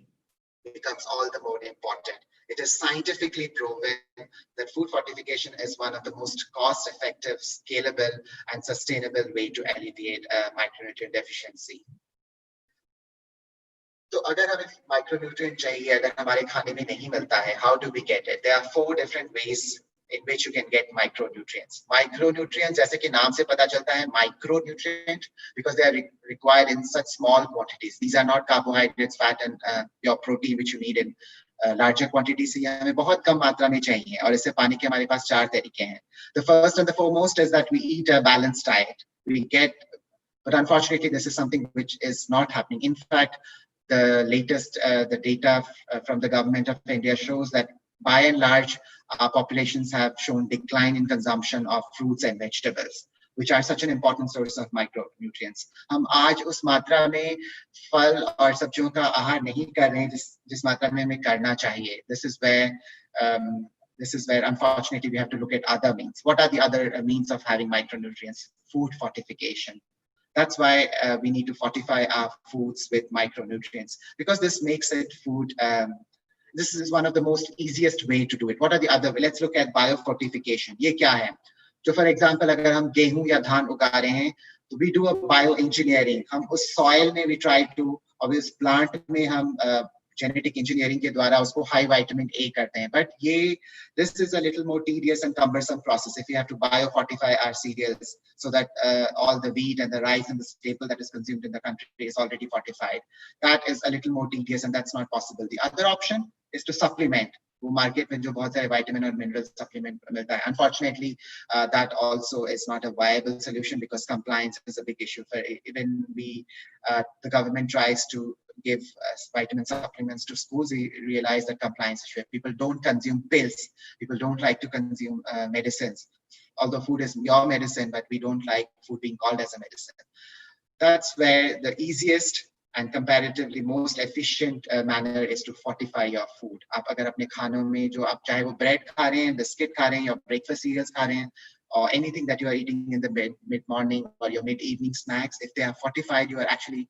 becomes all the more important. It is scientifically proven that food fortification is one of the most cost-effective, scalable, and sustainable way to alleviate micronutrient deficiency. तो अगर हमें micronutrient चाहिए, अगर हमारे खाने में नहीं मिलता है, how do we get it? There are 4 different ways in which you can get micronutrients. Micronutrients, जैसे कि नाम से पता चलता है, micronutrient, because they are required in such small quantities. These are not carbohydrates, fat, and your protein, which you need in larger quantities. ये हमें बहुत कम मात्रा में चाहिए, और इससे पाने के हमारे पास 4 तरीके हैं. The first and the foremost is that we eat a balanced diet. But unfortunately, this is something which is not happening. In fact, the latest the data from the government of India shows that by and large, our populations have shown decline in consumption of fruits and vegetables, which are such an important source of micronutrients. हम आज उस मात्रा में फल और सब्जियों का आहार नहीं कर रहे हैं जिस मात्रा में हमें करना चाहिए. This is where unfortunately we have to look at other means. What are the other means of having micronutrients? Food fortification. That's why we need to fortify our foods with micronutrients, because this makes it food. This is one of the most easiest way to do it. What are the other? Let's look at biofortification. ये क्या है? So for example, अगर हम गेहूं या धान उगा रहे हैं, तो we do a bioengineering. हम उस soil में we try to, और उस plant में हम genetic engineering के द्वारा उसको high vitamin A करते हैं. But this is a little more tedious and cumbersome process if we have to biofortify our cereals so that all the wheat and the rice and the staple that is consumed in the country is already fortified. That is a little more tedious, and that's not possible. The other option is to supplement. वो market में जो बहुत सारे vitamin और mineral supplement मिलता है. Unfortunately, that also is not a viable solution because compliance is a big issue. For even the government tries to give vitamin supplements to schools, we realize that compliance issue. People don't consume pills. People don't like to consume medicines. Although food is your medicine, but we don't like food being called as a medicine. That's where the easiest and comparatively most efficient manner is to fortify your food. आप अगर अपने खानों में जो आप चाहे वो bread खा रहे हैं, biscuit खा रहे हैं, या breakfast cereals खा रहे हैं, or anything that you are eating in the mid-morning or your mid-evening snacks, if they are fortified, you are actually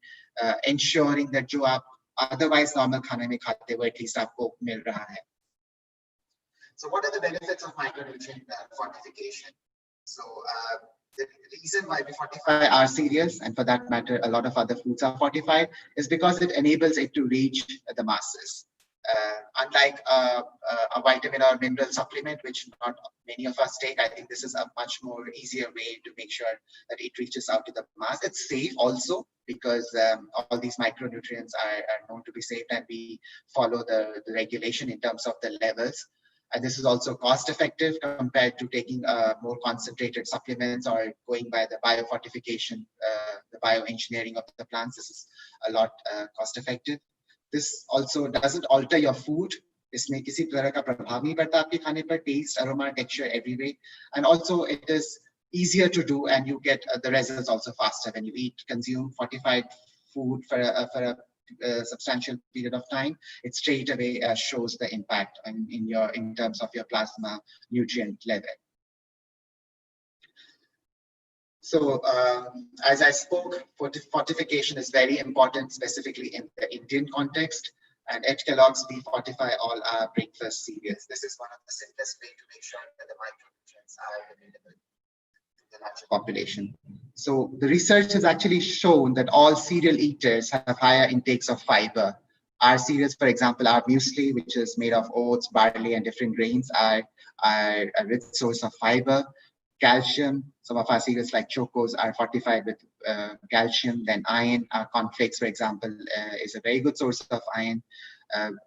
ensuring that जो आप otherwise normal खाने में खाते हो, at least आपको मिल रहा है. So what are the benefits of micronutrient fortification? So the reason why we fortify our cereals, and for that matter, a lot of other foods are fortified, is because it enables it to reach the masses. Unlike a vitamin or mineral supplement, which not many of us take, I think this is a much more easier way to make sure that it reaches out to the mass. It's safe also because all these micronutrients are known to be safe, and we follow the regulation in terms of the levels. And this is also cost effective compared to taking more concentrated supplements or going by the biofortification, the bioengineering of the plants. This is a lot cost effective. This also doesn't alter your food. इसमें किसी तरह का प्रभाव नहीं पड़ता आपके खाने पर, taste, aroma, texture, every way. And also it is easier to do, and you get the results also faster when you consume fortified food for a substantial period of time. It straight away shows the impact in terms of your plasma nutrient level. So as I spoke, fortification is very important, specifically in the Indian context. And at Kellogg's, we fortify all our breakfast cereals. This is one of the simplest way to make sure that the micronutrients are available to the larger population. So the research has actually shown that all cereal eaters have higher intakes of fiber. Our cereals, for example, our muesli, which is made of oats, barley, and different grains, are a rich source of fiber. Calcium, some of our cereals like chocos are fortified with calcium. Then iron, our cornflakes, for example, is a very good source of iron.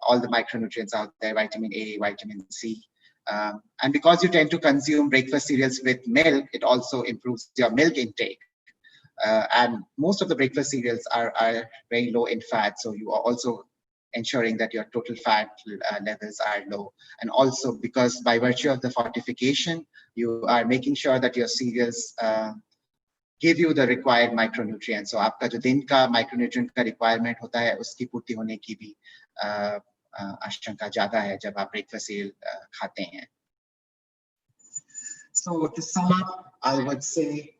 All the micronutrients out there, vitamin A, vitamin C. And because you tend to consume breakfast cereals with milk, it also improves your milk intake. And most of the breakfast cereals are very low in fat, so you are also ensuring that your total fat levels are low. And also because by virtue of the fortification, you are making sure that your cereals give you the required micronutrients. So आपका जो दिन का micronutrient का requirement होता है, उसकी पूर्ति होने की भी आशंका ज़्यादा है जब आप breakfast cereal खाते हैं. So to sum up, I would say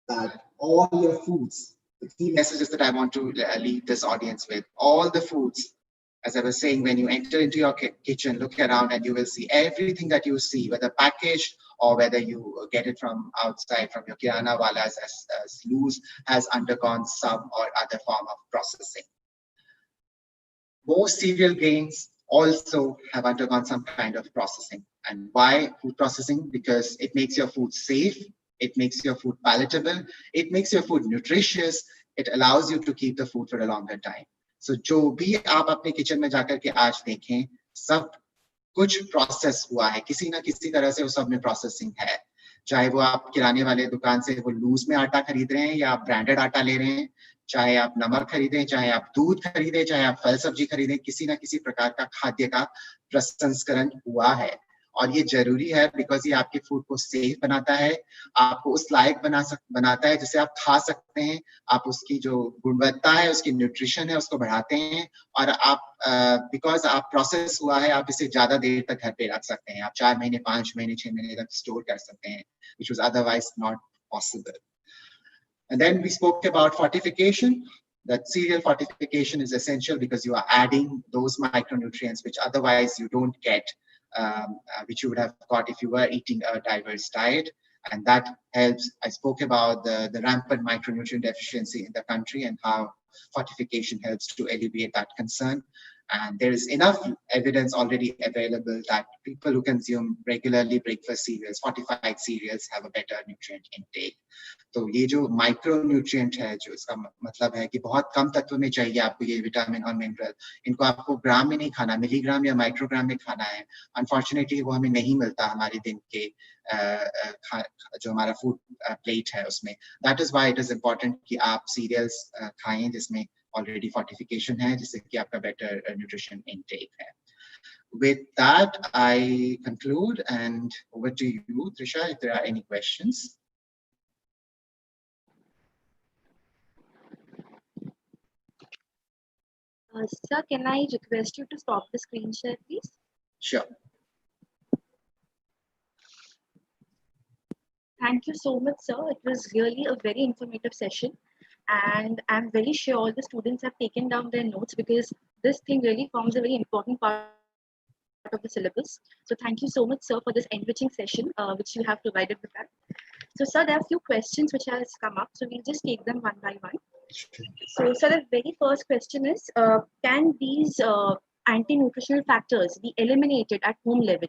that all your foods, the key messages that I want to leave this audience with, all the foods, as I was saying, when you enter into your kitchen, look around and you will see everything that you see, whether packaged or whether you get it from outside, from your kirana walas as loose, has undergone some or other form of processing. Most cereal grains also have undergone some kind of processing. And why food processing? Because it makes your food safe, it makes your food palatable, it makes your food nutritious, it allows you to keep the food for a longer time. So जो भी आप अपने kitchen में जाकर के आज देखें, सब कुछ प्रोसेस हुआ है, किसी ना किसी तरह से उस सब में प्रोसेसिंग है. चाहे वो आप किराने वाले दुकान से वो लूज में आटा खरीद रहे हैं या आप ब्रांडेड आटा ले रहे हैं, चाहे आप नमक खरीदें, चाहे आप दूध खरीदें, चाहे आप फल सब्जी खरीदें, किसी ना किसी प्रकार का खाद्य का प्रसंस्करण हुआ है. और ये जरूरी है बिकॉज ये आपके फूड को सेफ बनाता है, आपको उस लायक बनाता है जिसे आप खा सकते हैं, आप उसकी जो गुणवत्ता है, उसकी न्यूट्रिशन है, उसको बढ़ाते हैं. और आप बिकॉज आप प्रोसेस हुआ है, आप इसे ज्यादा देर तक घर पे रख सकते हैं. आप 4 महीने, 5 महीने, 6 महीने तक स्टोर कर सकते हैं, which was otherwise not possible. And then we spoke about fortification. That cereal fortification is essential because you are adding those micronutrients which otherwise you don't get, which you would have got if you were eating a diverse diet. And that helps. I spoke about the rampant micronutrient deficiency in the country and how fortification helps to alleviate that concern. And there is enough evidence already available that people who consume regularly breakfast cereals, fortified cereals, have a better nutrient intake. तो ये जो micronutrient है, जो इसका मतलब है कि बहुत कम तत्व में चाहिए आपको ये विटामिन और मिनरल, इनको आपको ग्राम में नहीं खाना, मिलीग्राम या माइक्रोग्राम में खाना है. अनफॉर्चुनेटली वो हमें नहीं मिलता हमारे दिन के जो हमारा फूड प्लेट है उसमें. That is why it is important कि आप सीरियल्स खाएं जिसमें ऑलरेडी फोर्टिफिकेशन है, जिससे कि आपका बेटर न्यूट्रिशन इनटेक है. With that, I conclude, and over to you, Trisha, if there are any questions. Sir, can I request you to stop the screen share, please? Sure. Thank you so much, sir. It was really a very informative session. And I'm very sure all the students have taken down their notes because this thing really forms a very important part of the syllabus. So thank you so much, sir, for this enriching session, which you have provided with that. So, sir, there are a few questions which has come up. So we'll just take them one by one. So, sir, the very first question is, can these anti-nutritional factors be eliminated at home level?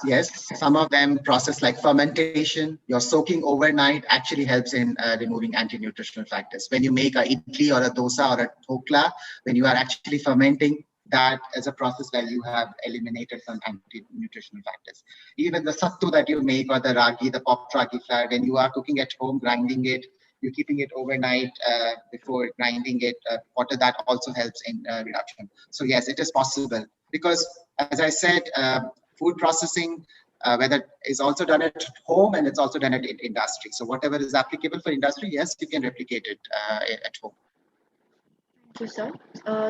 Yes, some of them process like fermentation. Your soaking overnight actually helps in removing anti-nutritional factors. When you make a idli or a dosa or a dhokla, when you are actually fermenting, that as a process where you have eliminated some anti-nutritional factors. Even the sattu that you make or the ragi, the popped ragi flour, when you are cooking at home, grinding it, you're keeping it overnight before grinding it, water, that also helps in reduction. So yes, it is possible, because as I said, food processing, whether is also done at home and it's also done at industry. So whatever is applicable for industry, yes, you can replicate it at home. Thank you, sir.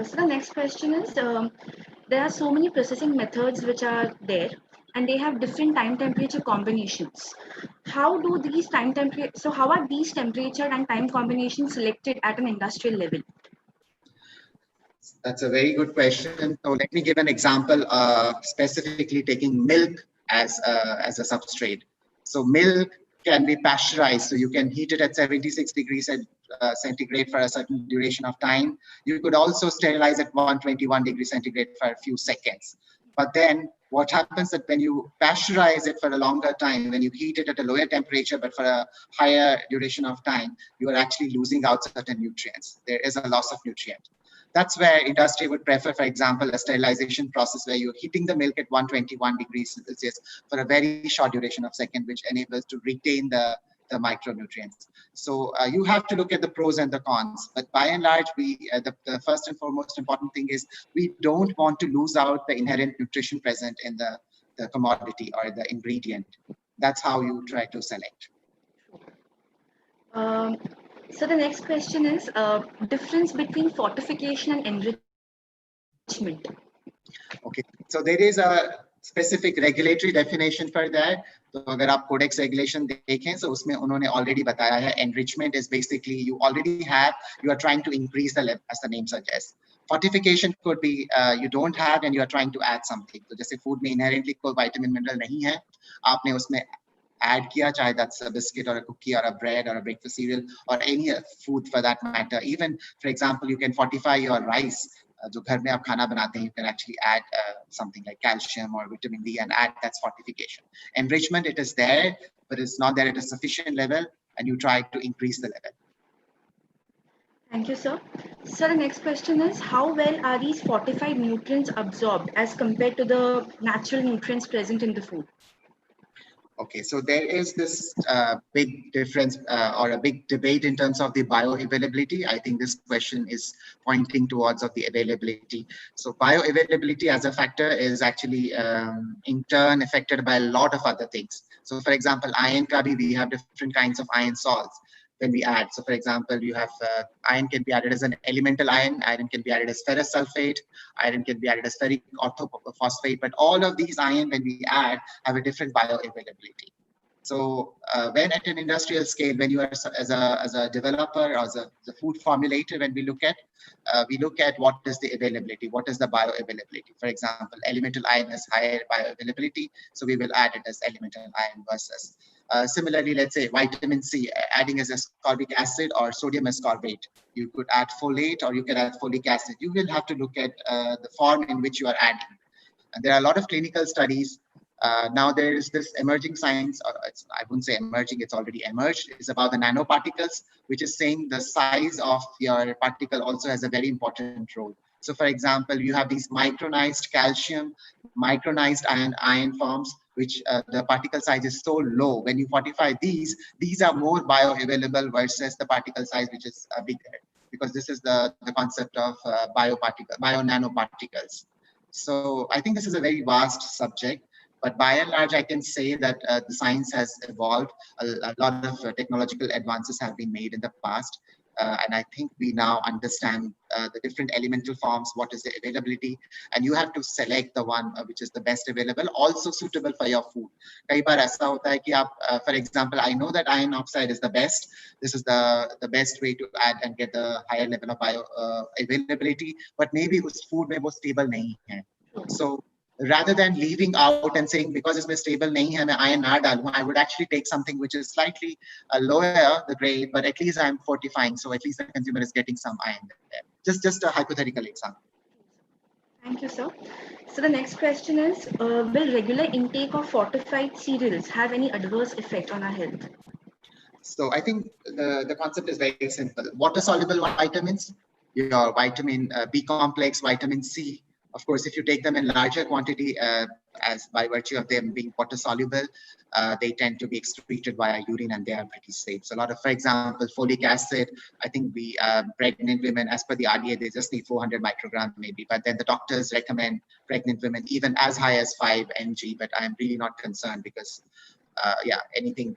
So the next question is, there are so many processing methods which are there, and they have different time temperature combinations. How do these so how are these temperature and time combinations selected at an industrial level? That's a very good question. So let me give an example, specifically taking milk as a substrate. So milk can be pasteurized, so you can heat it at 76 degrees centigrade for a certain duration of time. You could also sterilize at 121 degrees centigrade for a few seconds. But then what happens that when you pasteurize it for a longer time, when you heat it at a lower temperature but for a higher duration of time, you are actually losing out certain nutrients. There is a loss of nutrient. That's where industry would prefer, for example, a sterilization process where you're heating the milk at 121 degrees Celsius for a very short duration of second, which enables to retain the micronutrients. So you have to look at the pros and the cons. But by and large, the first and foremost important thing is we don't want to lose out the inherent nutrition present in the commodity or the ingredient. That's how you try to select. So the next question is, difference between fortification and enrichment. Okay, so there is a specific regulatory definition for that. तो अगर आप codex regulation देखें तो उसमें उन्होंने already बताया है, enrichment is basically you are trying to increase the level, as the name suggests. Fortification could be you don't have and you are trying to add something. तो जैसे food में inherently कोई vitamin mineral नहीं है, आपने उसमें add kiya, chahe that's a biscuit or a cookie or a bread or a breakfast cereal or any food for that matter. Even, for example, you can fortify your rice. जो घर में आप खाना बनाते हैं, you can actually add something like calcium or vitamin D and add, that's fortification. Enrichment, it is there, but it's not there at a sufficient level, and you try to increase the level. Thank you, sir. So the next question is, how well are these fortified nutrients absorbed as compared to the natural nutrients present in the food? Okay, so there is this big difference or a big debate in terms of the bioavailability. I think this question is pointing towards of the availability. So bioavailability as a factor is actually in turn affected by a lot of other things. So for example, iron kabi, we have different kinds of iron salts when we add. So for example, you have iron can be added as an elemental iron can be added as ferrous sulfate, iron can be added as ferric orthophosphate, but all of these iron when we add have a different bioavailability. So when at an industrial scale, when you are as a developer or as a food formulator, when we look at what is the availability, what is the bioavailability. For example, elemental iron has higher bioavailability, so we will add it as elemental iron versus. Similarly, let's say vitamin C, adding as ascorbic acid or sodium ascorbate. You could add folate or you can add folic acid. You will have to look at the form in which you are adding. And there are a lot of clinical studies. Now there is this emerging science, or I wouldn't say emerging, it's already emerged. It's about the nanoparticles, which is saying the size of your particle also has a very important role. So for example, you have these micronized calcium, micronized iron forms, which the particle size is so low. When you fortify these are more bioavailable versus the particle size, which is bigger, because this is the concept of bio nanoparticles. So I think this is a very vast subject. But by and large, I can say that the science has evolved. A lot of technological advances have been made in the past. And I think we now understand the different elemental forms, what is the availability, and you have to select the one which is the best available, also suitable for your food. कई बार ऐसा होता है कि आप, for example, I know that iron oxide is the best. This is the best way to add and get the higher level of availability, but maybe उस food में वो stable नहीं है. So rather than leaving out and saying because इसमें stable नहीं है मैं iron ना डालूं, I would actually take something which is slightly lower the grade, but at least I'm fortifying, so at least the consumer is getting some iron there. Just a hypothetical example. Thank you, sir. So the next question is, will regular intake of fortified cereals have any adverse effect on our health? So I think the concept is very simple. Water-soluble vitamins, your vitamin B complex, vitamin C, Of course, if you take them in larger quantity, as by virtue of them being water soluble, they tend to be excreted via urine and they are pretty safe. So a lot of, for example, folic acid, I think we pregnant women, as per the RDA, they just need 400 microgram maybe, but then the doctors recommend pregnant women even as high as 5 mg, but I'm really not concerned because yeah, anything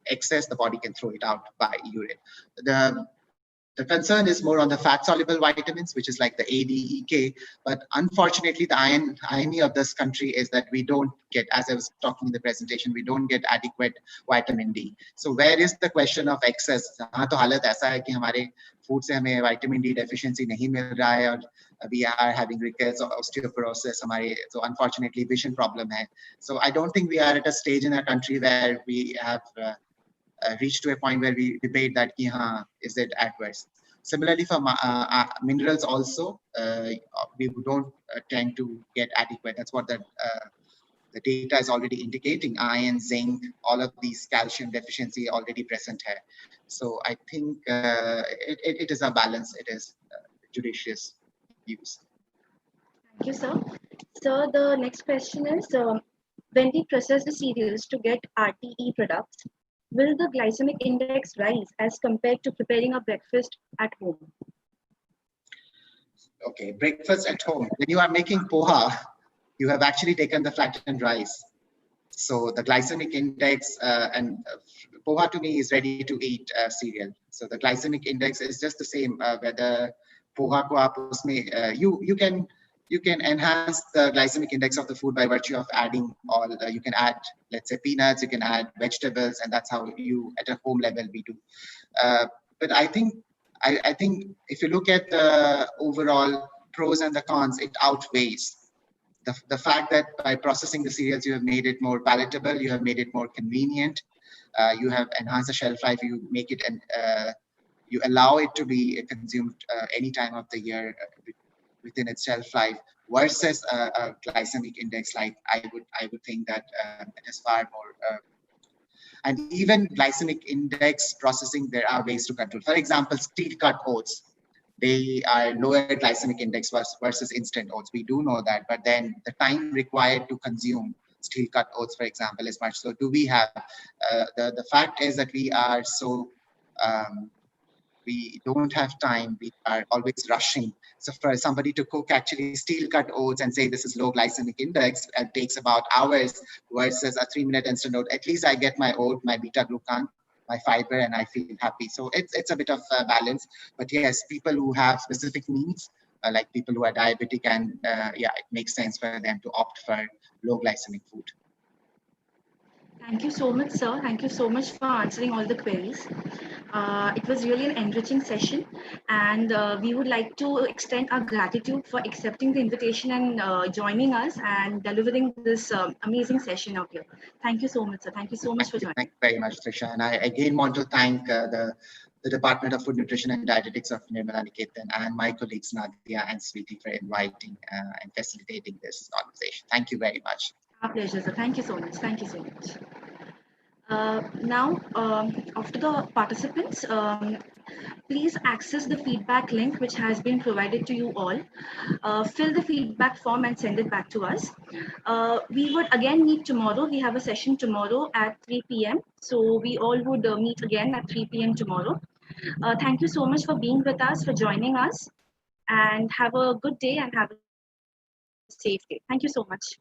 excess, the body can throw it out by urine. The concern is more on the fat-soluble vitamins, which is like the A, D, E, K. But unfortunately, the irony of this country is that we don't get, as I was talking in the presentation, we don't get adequate vitamin D. So where is the question of excess? हाँ तो हालत ऐसा है कि हमारे food से हमें vitamin D deficiency नहीं मिल रहा है और we are having rickets or osteoporosis. हमारे so unfortunately vision problem है. So I don't think we are at a stage in our country where we have reached to a point where we debate that is it adverse. Similarly, for minerals also, we don't tend to get adequate. That's what the data is already indicating. Iron, zinc, all of these calcium deficiency already present here. So I think it is a balance. It is judicious use. Thank you, sir. Sir, the next question is, when we process the cereals to get RTE products, will the glycemic index rise as compared to preparing a breakfast at home? Okay, breakfast at home. When you are making poha, you have actually taken the flattened rice. So the glycemic index, and poha to me is ready to eat cereal. So the glycemic index is just the same, whether poha ko aap usme, you can enhance the glycemic index of the food by virtue of adding all, you can add, let's say, peanuts, you can add vegetables, and that's how you, at a home level, we do. But I think if you look at the overall pros and the cons, it outweighs. The fact that by processing the cereals, you have made it more palatable, you have made it more convenient, you have enhanced the shelf life, you make it, and you allow it to be consumed any time of the year, within its shelf life, versus a glycemic index, like I would think that it is far more. And even glycemic index processing, there are ways to control. For example, steel cut oats, they are lower glycemic index versus instant oats. We do know that, but then the time required to consume steel cut oats, for example, is much. So do we have, the fact is that we are so, we don't have time, we are always rushing. So for somebody to cook actually steel cut oats and say this is low glycemic index, it takes about hours, versus a 3-minute instant oat. At least I get my oat, my beta glucan, my fiber, and I feel happy. So it's a bit of a balance. But yes, people who have specific needs, like people who are diabetic, and yeah, it makes sense for them to opt for low glycemic food. Thank you so much, sir. Thank you so much for answering all the queries. It was really an enriching session, and we would like to extend our gratitude for accepting the invitation and joining us and delivering this amazing session out here. Thank you so much, sir. Thank you so much for joining. Thank you very much, Trisha. And I again want to thank the Department of Food, Nutrition and Dietetics of Nirmal and my colleagues Nadia and Sweetie for inviting and facilitating this conversation. Thank you very much. Our pleasure, sir. Thank you so much. Thank you so much. Now, after the participants, please access the feedback link which has been provided to you all. Fill the feedback form and send it back to us. We would again meet tomorrow. We have a session tomorrow at 3 p.m. So we all would meet again at 3 p.m. tomorrow. Thank you so much for being with us, for joining us, and have a good day and have a safe day. Thank you so much.